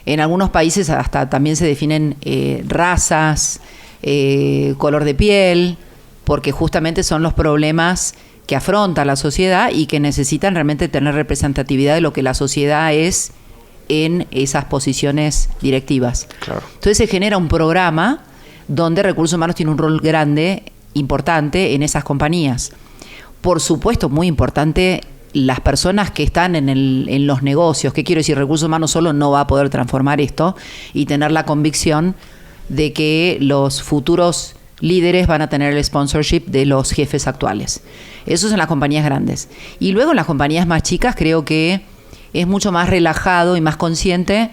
En algunos países hasta también se definen razas, color de piel, porque justamente son los problemas que afronta la sociedad y que necesitan realmente tener representatividad de lo que la sociedad es en esas posiciones directivas. Claro. Entonces se genera un programa donde recursos humanos tiene un rol grande, importante en esas compañías. Por supuesto, muy importante las personas que están en los negocios. ¿Qué quiero decir? Recursos humanos solo no va a poder transformar esto y tener la convicción de que los futuros líderes van a tener el sponsorship de los jefes actuales. Eso es en las compañías grandes. Y luego en las compañías más chicas creo que es mucho más relajado y más consciente.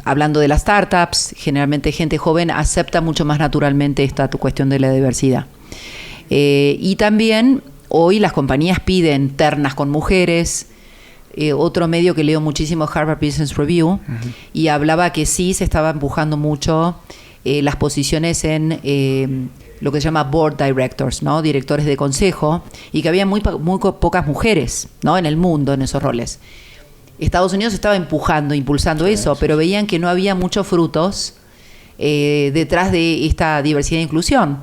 Hablando de las startups, generalmente gente joven acepta mucho más naturalmente esta cuestión de la diversidad. Y también hoy las compañías piden ternas con mujeres. Otro medio que leo muchísimo es Harvard Business Review, y hablaba que sí se estaba empujando mucho las posiciones en lo que se llama board directors, ¿no? Directores de consejo, y que había muy pocas mujeres, ¿no? En el mundo en esos roles. Estados Unidos estaba impulsando eso, pero veían que no había muchos frutos detrás de esta diversidad e inclusión.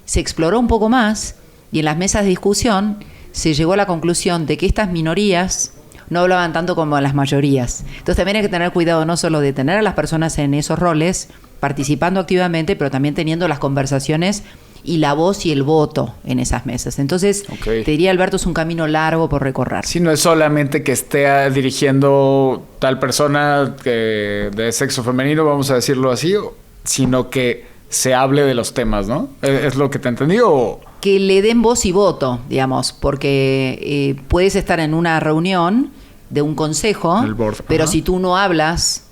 Se exploró un poco más y en las mesas de discusión se llegó a la conclusión de que estas minorías no hablaban tanto como las mayorías. Entonces también hay que tener cuidado no solo de tener a las personas en esos roles participando activamente, pero también teniendo las conversaciones y la voz y el voto en esas mesas. Entonces, te diría, Alberto, es un camino largo por recorrer. Sí, no es solamente que esté dirigiendo tal persona de sexo femenino, vamos a decirlo así, sino que se hable de los temas, ¿no? ¿Es lo que te entendí o...? Que le den voz y voto, digamos, porque puedes estar en una reunión de un consejo, el board, pero si tú no hablas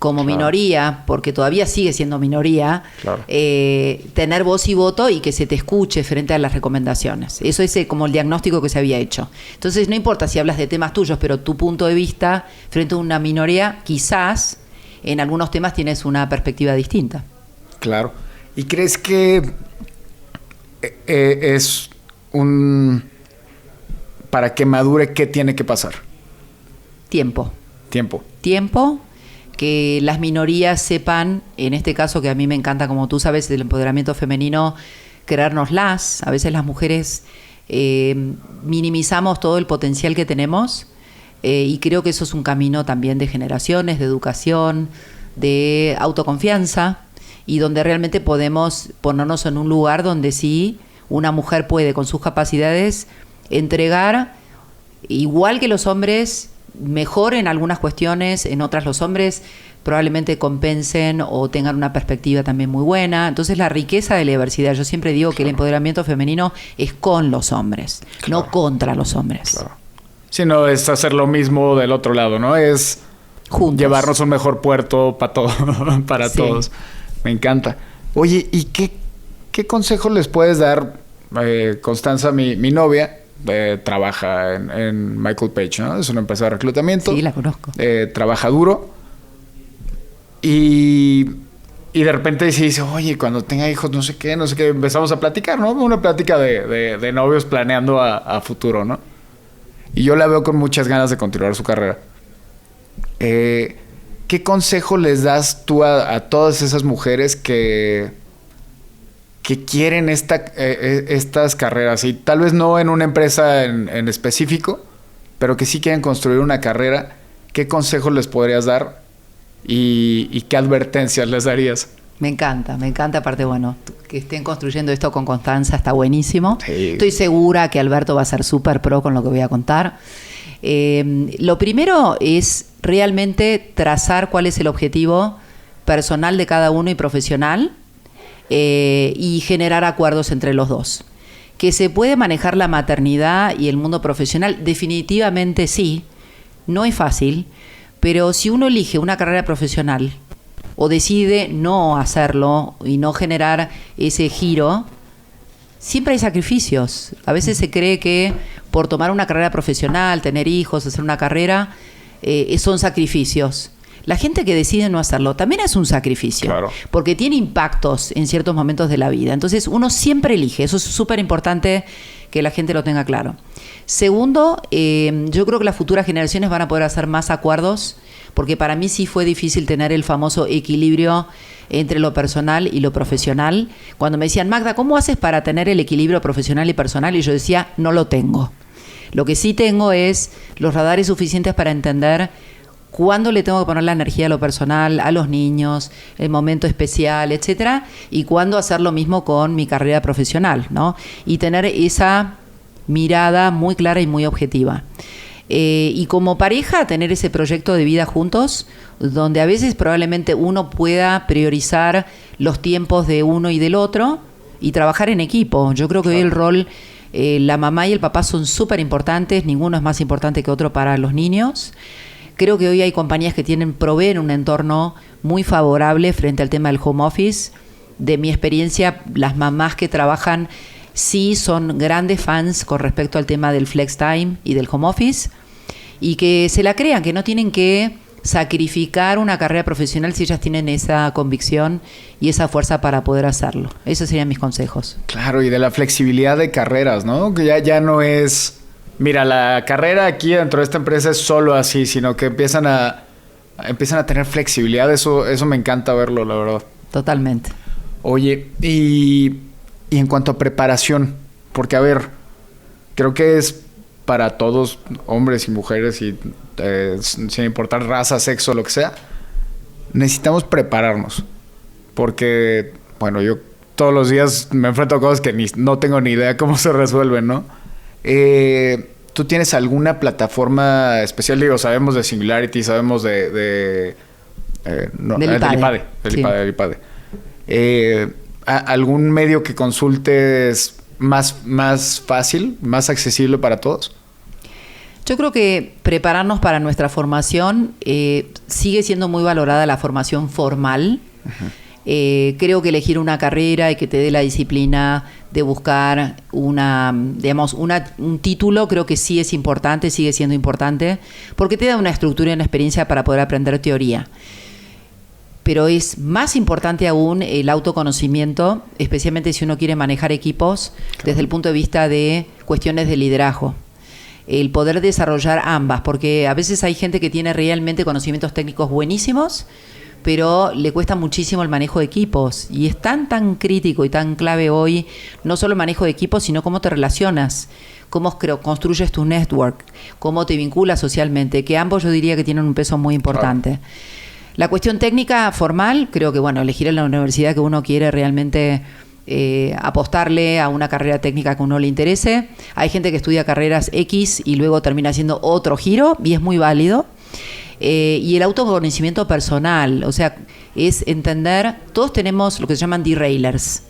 como minoría, porque todavía sigue siendo minoría, tener voz y voto y que se te escuche frente a las recomendaciones. Eso es como el diagnóstico que se había hecho. Entonces, no importa si hablas de temas tuyos, pero tu punto de vista frente a una minoría, quizás en algunos temas tienes una perspectiva distinta. Claro. ¿Y crees que es para que madure, qué tiene que pasar? Tiempo. que las minorías sepan, en este caso que a mí me encanta, como tú sabes, del empoderamiento femenino, creérnoslas. A veces las mujeres minimizamos todo el potencial que tenemos y creo que eso es un camino también de generaciones, de educación, de autoconfianza y donde realmente podemos ponernos en un lugar donde sí una mujer puede con sus capacidades entregar, igual que los hombres, mejor en algunas cuestiones, en otras los hombres probablemente compensen o tengan una perspectiva también muy buena. Entonces la riqueza de la diversidad, yo siempre digo que el empoderamiento femenino es con los hombres, no contra los hombres. Claro. Sí, no es hacer lo mismo del otro lado, ¿no? Es juntos. Llevarnos un mejor puerto para todo, para todos. Me encanta. Oye, ¿y qué consejo les puedes dar? Constanza, mi novia, trabaja en Michael Page, ¿no? Es una empresa de reclutamiento. Sí, la conozco. Trabaja duro. Y de repente se dice, oye, cuando tenga hijos, no sé qué, empezamos a platicar, ¿no? Una plática de novios planeando a futuro, ¿no? Y yo la veo con muchas ganas de continuar su carrera. ¿Qué consejo les das tú a todas esas mujeres que quieren estas carreras? Y tal vez no en una empresa en específico, pero que sí quieren construir una carrera. ¿Qué consejos les podrías dar? ¿Y qué advertencias les darías? Me encanta, aparte, bueno, que estén construyendo esto con Constanza está buenísimo. Sí. Estoy segura que Alberto va a ser súper pro con lo que voy a contar. Lo primero es realmente trazar cuál es el objetivo personal de cada uno y profesional y generar acuerdos entre los dos. Que se puede manejar la maternidad y el mundo profesional, definitivamente sí, no es fácil, pero si uno elige una carrera profesional o decide no hacerlo y no generar ese giro, siempre hay sacrificios. A veces se cree que por tomar una carrera profesional, tener hijos, hacer una carrera, son sacrificios. La gente que decide no hacerlo también es un sacrificio, claro, porque tiene impactos en ciertos momentos de la vida. Entonces uno siempre elige, eso es súper importante que la gente lo tenga claro. Segundo, yo creo que las futuras generaciones van a poder hacer más acuerdos, porque para mí sí fue difícil tener el famoso equilibrio entre lo personal y lo profesional. Cuando me decían, Magda, ¿cómo haces para tener el equilibrio profesional y personal? Y yo decía, no lo tengo. Lo que sí tengo es los radares suficientes para entender cuándo le tengo que poner la energía a lo personal, a los niños, el momento especial, etcétera, y cuándo hacer lo mismo con mi carrera profesional, ¿no? Y tener esa mirada muy clara y muy objetiva. Y como pareja, tener ese proyecto de vida juntos, donde a veces probablemente uno pueda priorizar los tiempos de uno y del otro y trabajar en equipo. Yo creo que hoy el rol, la mamá y el papá son súper importantes, ninguno es más importante que otro para los niños. Creo que hoy hay compañías que proveen un entorno muy favorable frente al tema del home office. De mi experiencia, las mamás que trabajan sí son grandes fans con respecto al tema del flex time y del home office, y que se la crean, que no tienen que sacrificar una carrera profesional si ellas tienen esa convicción y esa fuerza para poder hacerlo. Esos serían mis consejos. Claro, y de la flexibilidad de carreras, ¿no? Que ya no es, mira, la carrera aquí dentro de esta empresa es solo así, sino que empiezan a tener flexibilidad. Eso me encanta verlo, la verdad. Totalmente. Oye, y en cuanto a preparación, porque a ver, creo que es para todos, hombres y mujeres, y sin importar raza, sexo, lo que sea, necesitamos prepararnos. Porque, bueno, yo todos los días me enfrento a cosas que no tengo ni idea cómo se resuelven, ¿no? ¿Tú tienes alguna plataforma especial? Digo, sabemos de Singularity, sabemos del IPADE. Del IPADE. ¿Algún medio que consultes más fácil, más accesible para todos? Yo creo que prepararnos para nuestra formación sigue siendo muy valorada la formación formal. Uh-huh. Creo que elegir una carrera y que te dé la disciplina de buscar un título, creo que sí es importante, sigue siendo importante, porque te da una estructura y una experiencia para poder aprender teoría. Pero es más importante aún el autoconocimiento, especialmente si uno quiere manejar equipos, claro, desde el punto de vista de cuestiones de liderazgo. el poder desarrollar ambas, porque a veces hay gente que tiene realmente conocimientos técnicos buenísimos, pero le cuesta muchísimo el manejo de equipos. Y es tan crítico y tan clave hoy, no solo el manejo de equipos, sino cómo te relacionas, cómo construyes tu network, cómo te vinculas socialmente, que ambos yo diría que tienen un peso muy importante. Claro. La cuestión técnica formal, creo que elegir en la universidad que uno quiere realmente apostarle a una carrera técnica que a uno le interese. Hay gente que estudia carreras X y luego termina haciendo otro giro, y es muy válido. Y el autoconocimiento personal, o sea, es entender, todos tenemos lo que se llaman derailers,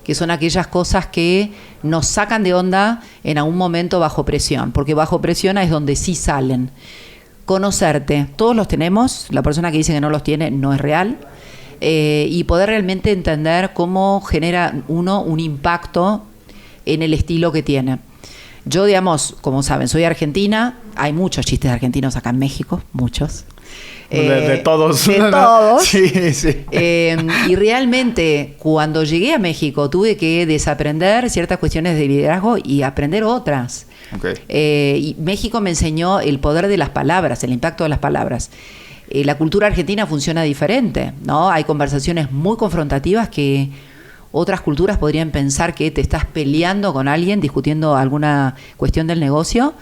que son aquellas cosas que nos sacan de onda en algún momento bajo presión, porque bajo presión es donde sí salen. Conocerte, todos los tenemos, la persona que dice que no los tiene no es real, y poder realmente entender cómo genera uno un impacto en el estilo que tiene. Yo, digamos, como saben, soy argentina. Hay muchos chistes argentinos acá en México, muchos. De todos. De todos. Sí, sí. Y realmente, cuando llegué a México, tuve que desaprender ciertas cuestiones de liderazgo y aprender otras. Okay. Y México me enseñó el poder de las palabras, el impacto de las palabras. La cultura argentina funciona diferente, ¿no? Hay conversaciones muy confrontativas que otras culturas podrían pensar que te estás peleando con alguien, discutiendo alguna cuestión del negocio,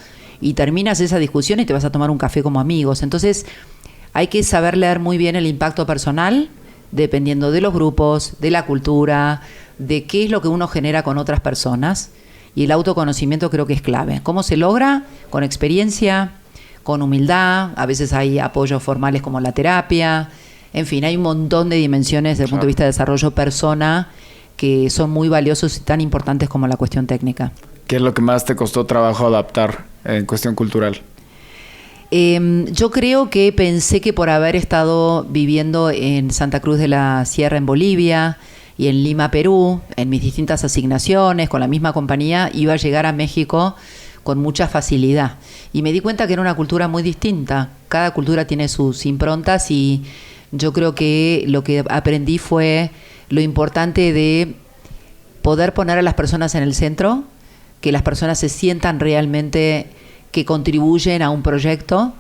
y terminas esa discusión y te vas a tomar un café como amigos. Entonces, hay que saber leer muy bien el impacto personal, dependiendo de los grupos, de la cultura, de qué es lo que uno genera con otras personas. Y el autoconocimiento creo que es clave. ¿Cómo se logra? Con experiencia, con humildad. A veces hay apoyos formales como la terapia. En fin, hay un montón de dimensiones desde el punto de vista de desarrollo persona que son muy valiosos y tan importantes como la cuestión técnica. ¿Qué es lo que más te costó trabajo adaptar en cuestión cultural? Yo creo que pensé que por haber estado viviendo en Santa Cruz de la Sierra en Bolivia y en Lima, Perú, en mis distintas asignaciones, con la misma compañía, iba a llegar a México con mucha facilidad. Y me di cuenta que era una cultura muy distinta. Cada cultura tiene sus improntas, y yo creo que lo que aprendí fue lo importante de poder poner a las personas en el centro, que las personas se sientan realmente que contribuyen a un proyecto.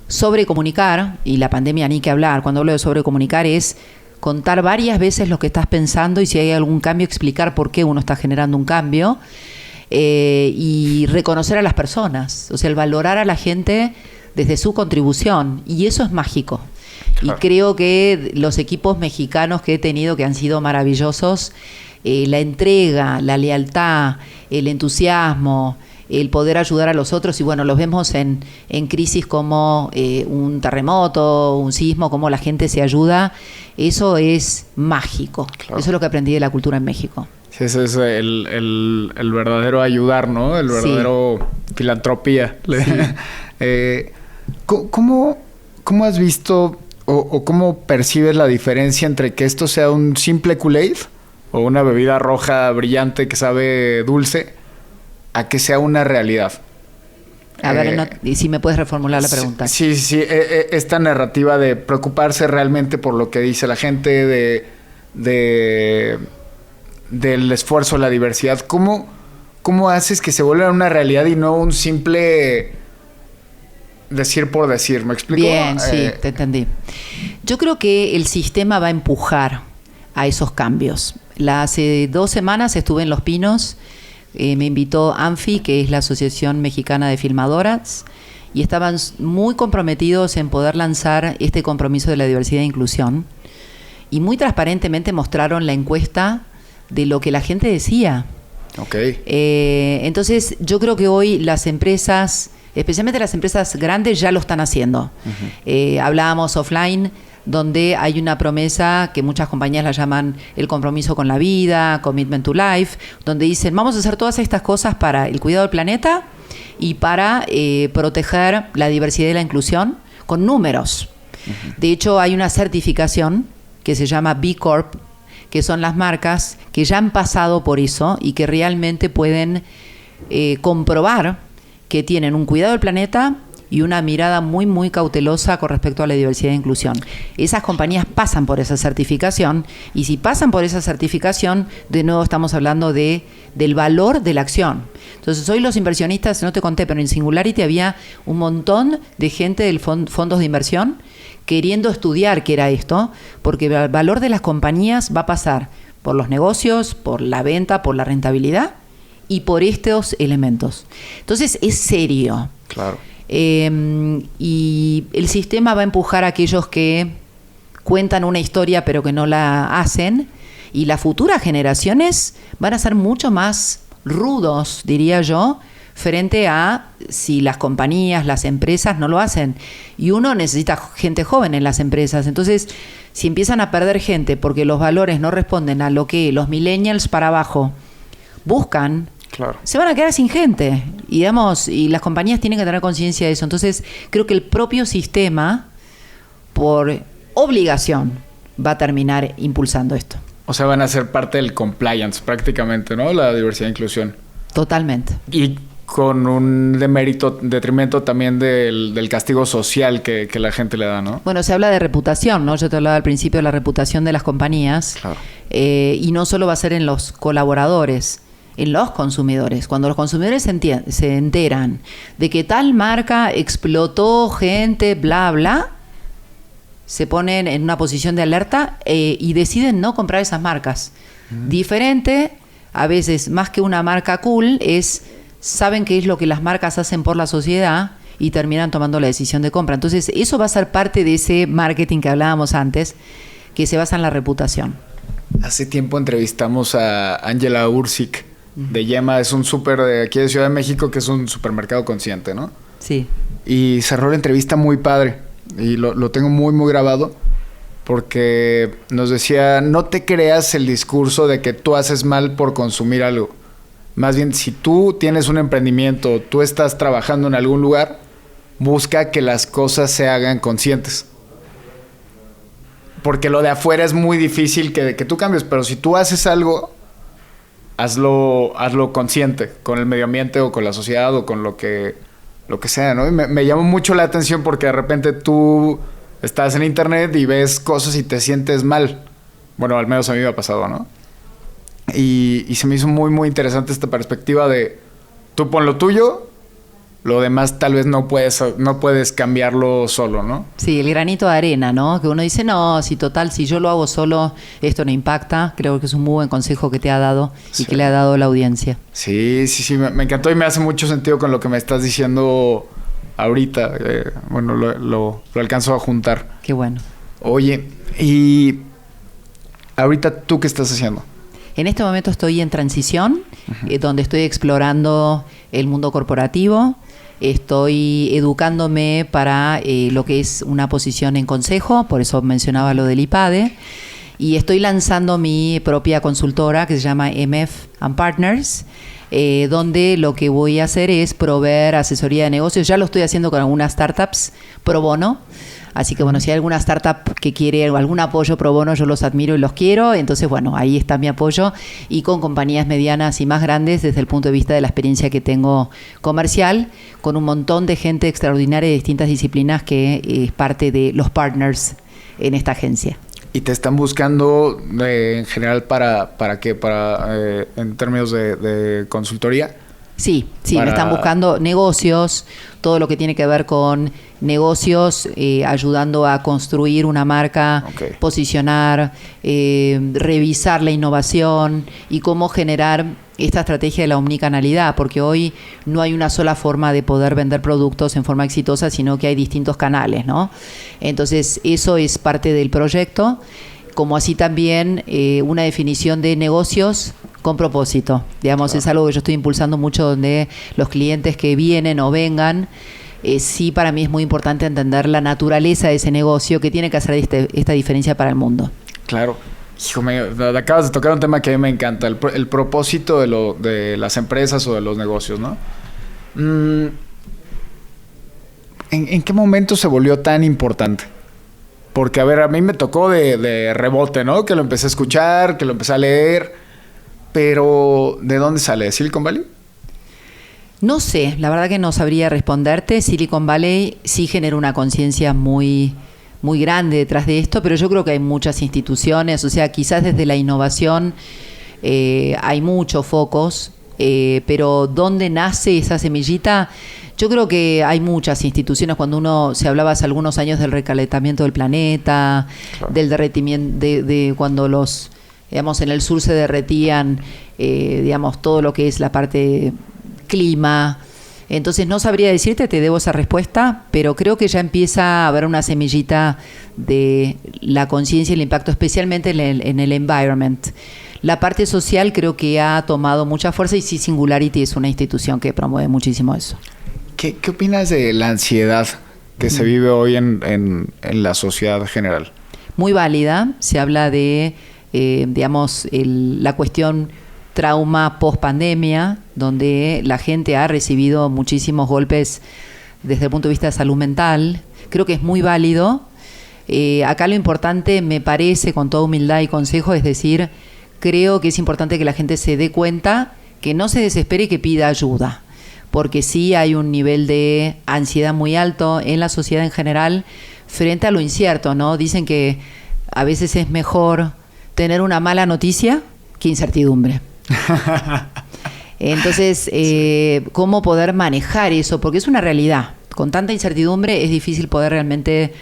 Sobrecomunicar, y la pandemia ni que hablar. Cuando hablo de sobrecomunicar es contar varias veces lo que estás pensando, y si hay algún cambio, explicar por qué uno está generando un cambio, y reconocer a las personas, o sea, el valorar a la gente desde su contribución, y eso es mágico. Claro. Y creo que los equipos mexicanos que he tenido, que han sido maravillosos, la entrega, la lealtad, el entusiasmo, el poder ayudar a los otros, y los vemos en crisis como un terremoto, un sismo, cómo la gente se ayuda, eso es mágico. Claro. Eso es lo que aprendí de la cultura en México. Sí, ese es el verdadero ayudar, ¿no? El verdadero filantropía. Sí. ¿Cómo has visto o cómo percibes la diferencia entre que esto sea un simple Kool-Aid o una bebida roja brillante que sabe dulce, a que sea una realidad? A ver, y si me puedes reformular la pregunta. Sí. Esta narrativa de preocuparse realmente por lo que dice la gente, del esfuerzo, la diversidad. ¿Cómo haces que se vuelva una realidad y no un simple decir por decir? ¿Me explico? Bien, sí, te entendí. Yo creo que el sistema va a empujar a esos cambios. Hace 2 semanas estuve en Los Pinos. Me invitó ANFI, que es la Asociación Mexicana de Filmadoras, y estaban muy comprometidos en poder lanzar este compromiso de la diversidad e inclusión, y muy transparentemente mostraron la encuesta de lo que la gente decía. Okay. Entonces yo creo que hoy las empresas, especialmente las empresas grandes, ya lo están haciendo. Uh-huh. Hablábamos offline, donde hay una promesa que muchas compañías la llaman el compromiso con la vida, commitment to life, donde dicen vamos a hacer todas estas cosas para el cuidado del planeta y para proteger la diversidad y la inclusión con números. Uh-huh. De hecho, hay una certificación que se llama B Corp, que son las marcas que ya han pasado por eso y que realmente pueden comprobar que tienen un cuidado del planeta y una mirada muy, muy cautelosa con respecto a la diversidad e inclusión. Esas compañías pasan por esa certificación, y si pasan por esa certificación, de nuevo estamos hablando del valor de la acción. Entonces, hoy los inversionistas, no te conté, pero en Singularity había un montón de gente del fondos de inversión queriendo estudiar qué era esto, porque el valor de las compañías va a pasar por los negocios, por la venta, por la rentabilidad y por estos elementos. Entonces, es serio. Claro. Y el sistema va a empujar a aquellos que cuentan una historia pero que no la hacen, y las futuras generaciones van a ser mucho más rudos, diría yo, frente a si las compañías, las empresas no lo hacen. Y uno necesita gente joven en las empresas. Entonces, si empiezan a perder gente porque los valores no responden a lo que los millennials para abajo buscan, claro, se van a quedar sin gente. Y, y las compañías tienen que tener conciencia de eso. Entonces, creo que el propio sistema, por obligación, va a terminar impulsando esto. O sea, van a ser parte del compliance prácticamente, ¿no? La diversidad e inclusión. Totalmente. Y con un detrimento también del castigo social que la gente le da, ¿no? Bueno, se habla de reputación, ¿no? Yo te hablaba al principio de la reputación de las compañías. Claro. Y no solo va a ser en los colaboradores, en los consumidores. Cuando los consumidores se enteran de que tal marca explotó gente, bla, bla, se ponen en una posición de alerta y deciden no comprar esas marcas. Diferente, a veces, más que una marca cool, saben qué es lo que las marcas hacen por la sociedad y terminan tomando la decisión de compra. Entonces, eso va a ser parte de ese marketing que hablábamos antes, que se basa en la reputación. Hace tiempo entrevistamos a Ángela Ursic de Yema. Es un súper de aquí de Ciudad de México, que es un supermercado consciente, ¿no? Sí. Y cerró la entrevista muy padre. Y lo tengo muy, muy grabado, porque nos decía, no te creas el discurso de que tú haces mal por consumir algo. Más bien, si tú tienes un emprendimiento, tú estás trabajando en algún lugar, busca que las cosas se hagan conscientes. Porque lo de afuera es muy difícil que tú cambies, pero si tú haces algo, hazlo consciente, con el medio ambiente o con la sociedad o con lo que sea, ¿no? Y me llamó mucho la atención porque de repente tú estás en internet y ves cosas y te sientes mal. Bueno, al menos a mí me ha pasado, ¿no? Y se me hizo muy, muy interesante esta perspectiva de tú pon lo tuyo, lo demás tal vez no puedes cambiarlo solo, ¿no? Sí, el granito de arena, ¿no? Que uno dice, no, si yo lo hago solo, esto no impacta. Creo que es un muy buen consejo que te ha dado y que le ha dado la audiencia. Sí, me encantó y me hace mucho sentido con lo que me estás diciendo ahorita. Bueno, lo alcanzo a juntar. Qué bueno. Oye, y ahorita, ¿tú qué estás haciendo? En este momento estoy en transición, donde estoy explorando el mundo corporativo. Estoy educándome para lo que es una posición en consejo, por eso mencionaba lo del IPADE. Y estoy lanzando mi propia consultora que se llama MF & Partners, donde lo que voy a hacer es proveer asesoría de negocios. Ya lo estoy haciendo con algunas startups pro bono. Así que, bueno, si hay alguna startup que quiere algún apoyo pro bono, yo los admiro y los quiero. Entonces, bueno, ahí está mi apoyo. Y con compañías medianas y más grandes desde el punto de vista de la experiencia que tengo comercial, con un montón de gente extraordinaria de distintas disciplinas que es parte de los partners en esta agencia. ¿Y te están buscando en general para qué? En términos de consultoría. Sí, me están buscando negocios, todo lo que tiene que ver con negocios, ayudando a construir una marca, posicionar, revisar la innovación y cómo generar esta estrategia de la omnicanalidad, porque hoy no hay una sola forma de poder vender productos en forma exitosa, sino que hay distintos canales, ¿no? Entonces, eso es parte del proyecto, como así también una definición de negocios con propósito. Digamos, es algo que yo estoy impulsando mucho, donde los clientes que vienen o vengan, sí, para mí es muy importante entender la naturaleza de ese negocio que tiene que hacer esta diferencia para el mundo. Claro. Hijo, acabas de tocar un tema que a mí me encanta, el propósito de las empresas o de los negocios, ¿no? ¿En qué momento se volvió tan importante? Porque, a ver, a mí me tocó de rebote, ¿no? Que lo empecé a escuchar, que lo empecé a leer, pero ¿de dónde sale? ¿De Silicon Valley? No sé, la verdad que no sabría responderte. Silicon Valley sí genera una conciencia muy, muy grande detrás de esto, pero yo creo que hay muchas instituciones, o sea, quizás desde la innovación hay muchos focos, pero ¿dónde nace esa semillita? Yo creo que hay muchas instituciones. Cuando se hablaba hace algunos años del recalentamiento del planeta, claro, del derretimiento, de cuando digamos, en el sur se derretían, digamos, todo lo que es la parte clima. Entonces no sabría decirte, te debo esa respuesta, pero creo que ya empieza a haber una semillita de la conciencia y el impacto, especialmente en el environment. La parte social creo que ha tomado mucha fuerza y sí, Singularity es una institución que promueve muchísimo eso. ¿Qué opinas de la ansiedad que se vive hoy en la sociedad general? Muy válida. Se habla de, digamos, la cuestión trauma post-pandemia, donde la gente ha recibido muchísimos golpes desde el punto de vista de salud mental. Creo que es muy válido. Acá lo importante, me parece, con toda humildad y consejo, es decir, creo que es importante que la gente se dé cuenta, que no se desespere y que pida ayuda. Porque sí hay un nivel de ansiedad muy alto en la sociedad en general frente a lo incierto, ¿no? Dicen que a veces es mejor tener una mala noticia que incertidumbre. Entonces, ¿cómo poder manejar eso? Porque es una realidad. Con tanta incertidumbre es difícil poder realmente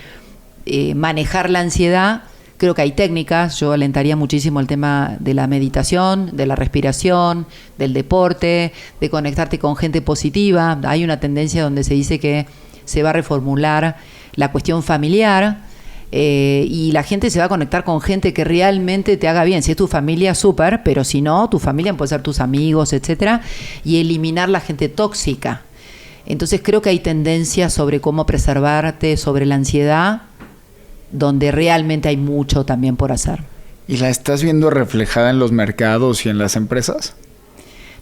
manejar la ansiedad. Creo que hay técnicas. Yo alentaría muchísimo el tema de la meditación, de la respiración, del deporte, de conectarte con gente positiva. Hay una tendencia donde se dice que se va a reformular la cuestión familiar, y la gente se va a conectar con gente que realmente te haga bien. Si es tu familia, súper, pero si no, tu familia puede ser tus amigos, etcétera, y eliminar la gente tóxica. Entonces creo que hay tendencias sobre cómo preservarte, sobre la ansiedad, donde realmente hay mucho también por hacer. ¿Y la estás viendo reflejada en los mercados y en las empresas?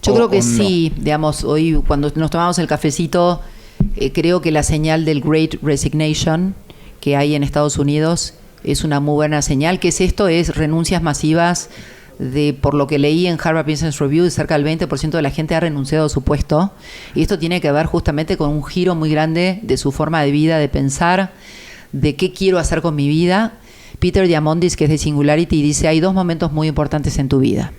Yo creo que no? Sí. Digamos, hoy cuando nos tomamos el cafecito, creo que la señal del Great Resignation que hay en Estados Unidos es una muy buena señal. ¿Qué es esto? Es renuncias masivas. Por lo que leí en Harvard Business Review, cerca del 20% de la gente ha renunciado a su puesto. Y esto tiene que ver justamente con un giro muy grande de su forma de vida, de pensar, de qué quiero hacer con mi vida. Peter Diamandis, que es de Singularity, dice: hay dos momentos muy importantes en tu vida: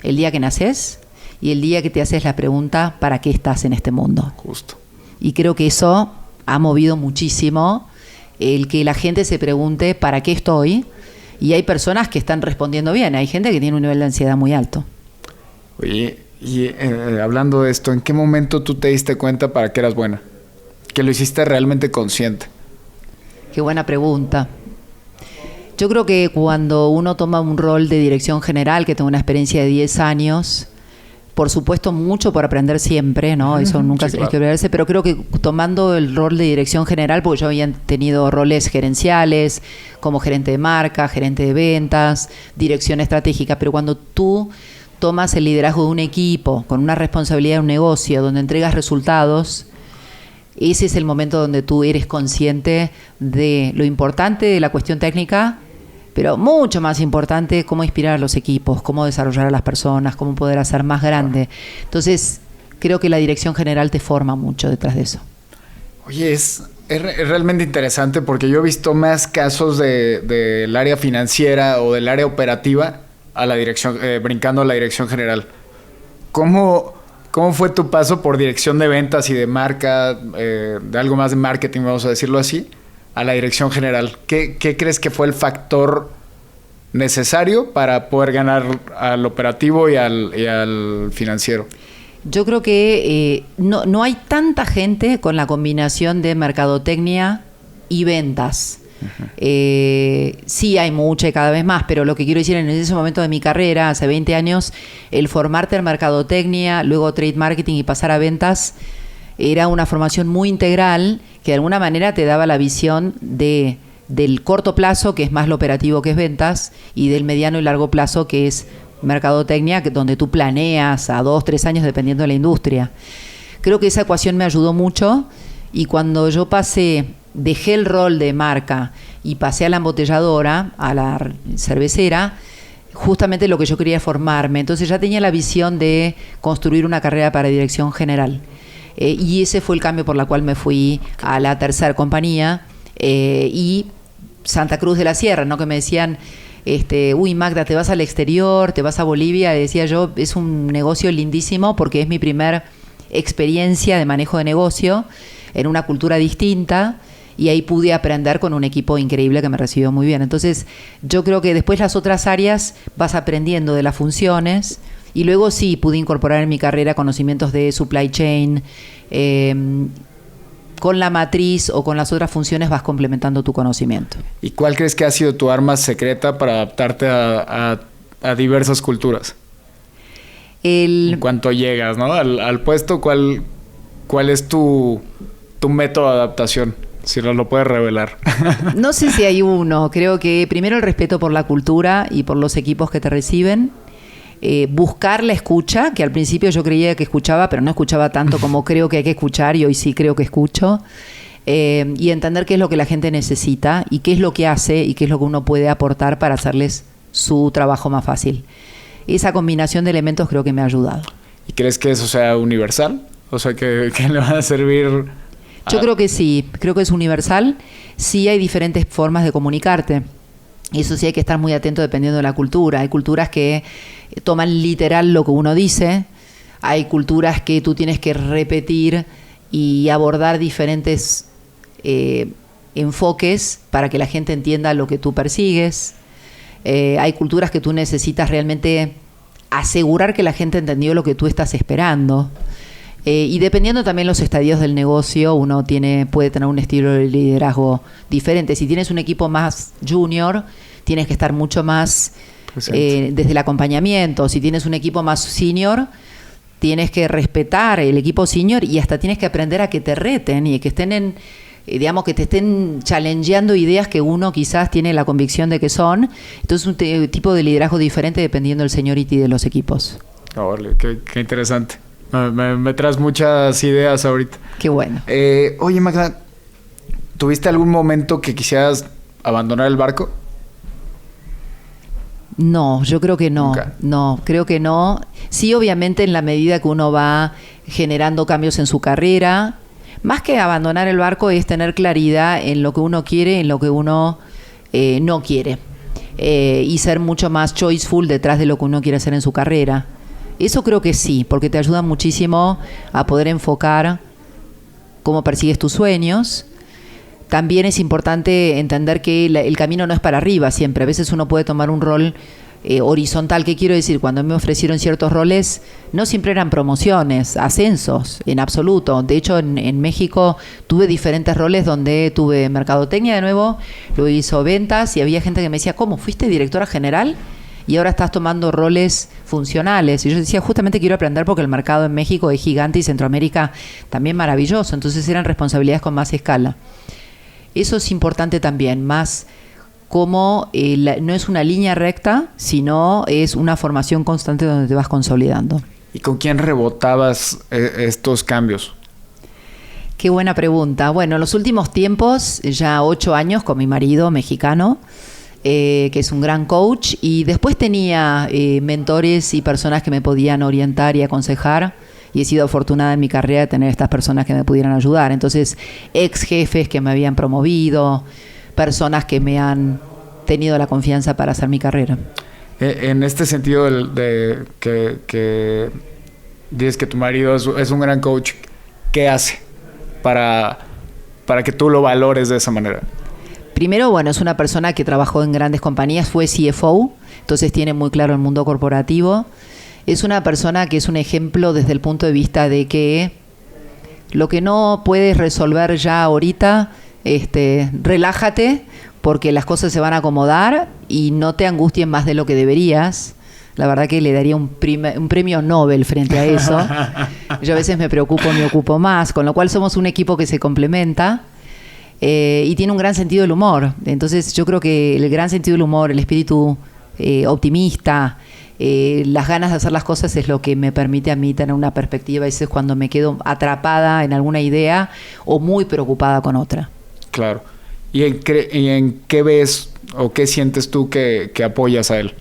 el día que naces y el día que te haces la pregunta ¿para qué estás en este mundo? Justo. Y creo que eso ha movido muchísimo el que la gente se pregunte ¿para qué estoy? Y hay personas que están respondiendo bien. Hay gente que tiene un nivel de ansiedad muy alto. Oye, y hablando de esto, ¿en qué momento tú te diste cuenta para qué eras buena? Que lo hiciste realmente consciente. Qué buena pregunta. Yo creo que cuando uno toma un rol de dirección general, que tengo una experiencia de 10 años, por supuesto mucho por aprender siempre, ¿no? Eso nunca hay que olvidarse, pero creo que tomando el rol de dirección general, porque yo había tenido roles gerenciales, como gerente de marca, gerente de ventas, dirección estratégica, pero cuando tú tomas el liderazgo de un equipo, con una responsabilidad de un negocio, donde entregas resultados, ese es el momento donde tú eres consciente de lo importante de la cuestión técnica, pero mucho más importante cómo inspirar a los equipos, cómo desarrollar a las personas, cómo poder hacer más grande. Entonces, creo que la dirección general te forma mucho detrás de eso. Oye, es realmente interesante porque yo he visto más casos del área financiera o del área operativa a la dirección, brincando a la dirección general. ¿Cómo fue tu paso por dirección de ventas y de marca, de algo más de marketing, vamos a decirlo así, a la dirección general? ¿Qué crees que fue el factor necesario para poder ganar al operativo y al financiero? Yo creo que no hay tanta gente con la combinación de mercadotecnia y ventas. Uh-huh. Sí hay mucha y cada vez más, pero lo que quiero decir, en ese momento de mi carrera, hace 20 años, el formarte en mercadotecnia, luego trade marketing y pasar a ventas, era una formación muy integral que de alguna manera te daba la visión del corto plazo, que es más lo operativo que es ventas, y del mediano y largo plazo, que es mercadotecnia, donde tú planeas a 2-3 años dependiendo de la industria. Creo que esa ecuación me ayudó mucho, y cuando yo dejé el rol de marca y pasé a la embotelladora, a la cervecera, justamente lo que yo quería es formarme. Entonces ya tenía la visión de construir una carrera para dirección general. Y ese fue el cambio por el cual me fui a la tercera compañía. Y Santa Cruz de la Sierra, ¿no? Que me decían, uy, Magda, te vas al exterior, te vas a Bolivia. Y decía yo, es un negocio lindísimo porque es mi primer experiencia de manejo de negocio en una cultura distinta. Y ahí pude aprender con un equipo increíble que me recibió muy bien. Entonces, yo creo que después las otras áreas vas aprendiendo de las funciones. Y luego sí, pude incorporar en mi carrera conocimientos de supply chain. Con la matriz o con las otras funciones vas complementando tu conocimiento. ¿Y cuál crees que ha sido tu arma secreta para adaptarte a diversas culturas? En cuanto llegas, ¿no? al puesto, ¿cuál es tu método de adaptación? Si no lo puedes revelar. No sé si hay uno. Creo que primero el respeto por la cultura y por los equipos que te reciben. Buscar la escucha, que al principio yo creía que escuchaba, pero no escuchaba tanto como creo que hay que escuchar, y hoy sí creo que escucho. Y entender qué es lo que la gente necesita y qué es lo que hace y qué es lo que uno puede aportar para hacerles su trabajo más fácil. Esa combinación de elementos creo que me ha ayudado. ¿Y crees que eso sea universal? O sea, que le va a servir... Yo creo que sí, creo que es universal. Sí hay diferentes formas de comunicarte. Eso sí hay que estar muy atento dependiendo de la cultura. Hay culturas que toman literal lo que uno dice. Hay culturas que tú tienes que repetir y abordar diferentes enfoques para que la gente entienda lo que tú persigues. Hay culturas que tú necesitas realmente asegurar que la gente entendió lo que tú estás esperando. Y dependiendo también los estadios del negocio, uno puede tener un estilo de liderazgo diferente. Si tienes un equipo más junior, tienes que estar mucho más desde el acompañamiento. Si tienes un equipo más senior, tienes que respetar el equipo senior y hasta tienes que aprender a que te reten y que estén digamos, que te estén challengeando ideas que uno quizás tiene la convicción de que son. Entonces, un tipo de liderazgo diferente dependiendo del seniority de los equipos. Qué interesante. Me traes muchas ideas ahorita. Qué bueno. Oye, Magda, ¿tuviste algún momento que quisieras abandonar el barco? No, yo creo que no. ¿Nunca? No, creo que no. Sí, obviamente en la medida que uno va generando cambios en su carrera, más que abandonar el barco es tener claridad en lo que uno quiere, en lo que uno no quiere. Y ser mucho más choiceful detrás de lo que uno quiere hacer en su carrera. Eso creo que sí, porque te ayuda muchísimo a poder enfocar cómo persigues tus sueños. También es importante entender que el camino no es para arriba siempre. A veces uno puede tomar un rol horizontal. ¿Qué quiero decir? Cuando me ofrecieron ciertos roles, no siempre eran promociones, ascensos, en absoluto. De hecho, en México tuve diferentes roles donde tuve mercadotecnia de nuevo, luego hizo ventas y había gente que me decía, ¿cómo? ¿Fuiste directora general? Y ahora estás tomando roles funcionales. Y yo decía, justamente quiero aprender porque el mercado en México es gigante y Centroamérica también maravilloso. Entonces eran responsabilidades con más escala. Eso es importante también, más como no es una línea recta, sino es una formación constante donde te vas consolidando. ¿Y con quién rebotabas estos cambios? Qué buena pregunta. Bueno, en los últimos tiempos, ya 8 años con mi marido mexicano, que es un gran coach, y después tenía mentores y personas que me podían orientar y aconsejar, y he sido afortunada en mi carrera de tener estas personas que me pudieran ayudar. Entonces, ex jefes que me habían promovido, personas que me han tenido la confianza para hacer mi carrera. En este sentido de que dices que tu marido es un gran coach, ¿qué hace para que tú lo valores de esa manera? Primero, bueno, es una persona que trabajó en grandes compañías, fue CFO, entonces tiene muy claro el mundo corporativo. Es una persona que es un ejemplo desde el punto de vista de que lo que no puedes resolver ya ahorita, relájate porque las cosas se van a acomodar y no te angustien más de lo que deberías. La verdad que le daría un premio Nobel frente a eso. Yo a veces me ocupo más, con lo cual somos un equipo que se complementa. Y tiene un gran sentido del humor. Entonces yo creo que el gran sentido del humor, el espíritu optimista, las ganas de hacer las cosas es lo que me permite a mí tener una perspectiva a veces cuando me quedo atrapada en alguna idea o muy preocupada con otra. Claro. ¿Y en qué ves o qué sientes tú que apoyas a él?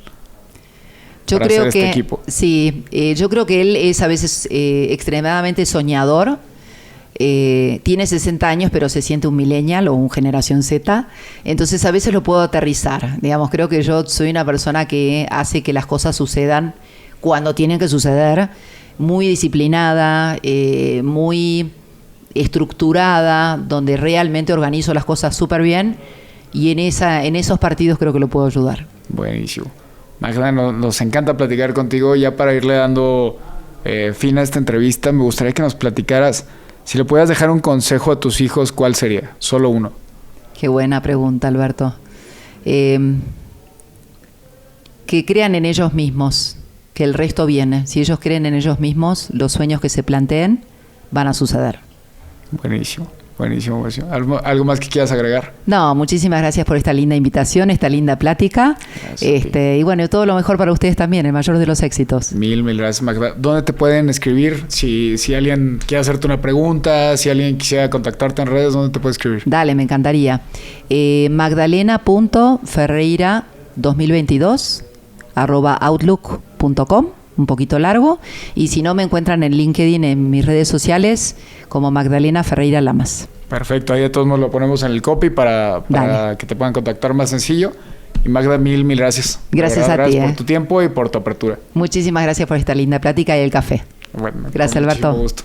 Yo creo hacer que este equipo? Sí, yo creo que él es a veces extremadamente soñador tiene 60 años, pero se siente un millennial o un generación Z. Entonces a veces lo puedo aterrizar. Digamos, creo que yo soy una persona que hace que las cosas sucedan cuando tienen que suceder, muy disciplinada, muy estructurada, donde realmente organizo las cosas súper bien, y en esos partidos creo que lo puedo ayudar. Buenísimo. Magda, nos encanta platicar contigo. Ya para irle dando fin a esta entrevista, me gustaría que nos platicaras, si le pudieras dejar un consejo a tus hijos, ¿cuál sería? Solo uno. Qué buena pregunta, Alberto. Que crean en ellos mismos, que el resto viene. Si ellos creen en ellos mismos, los sueños que se planteen van a suceder. Buenísimo. ¿Algo más que quieras agregar? No, muchísimas gracias por esta linda invitación, esta linda plática. Y bueno, todo lo mejor para ustedes también, el mayor de los éxitos. Mil gracias, Magda. ¿Dónde te pueden escribir? Si alguien quiere hacerte una pregunta, si alguien quisiera contactarte en redes, ¿dónde te puede escribir? Dale, me encantaría. magdalena.ferreira2022@outlook.com, un poquito largo. Y si no, me encuentran en LinkedIn, en mis redes sociales, como Magdalena Ferreira Lamas. Perfecto, ahí de todos modos lo ponemos en el copy para que te puedan contactar más sencillo. Y Magda, mil gracias. Gracias a ti. Gracias por tu tiempo y por tu apertura. Muchísimas gracias por esta linda plática y el café. Bueno, gracias, Alberto. Muchísimo gusto.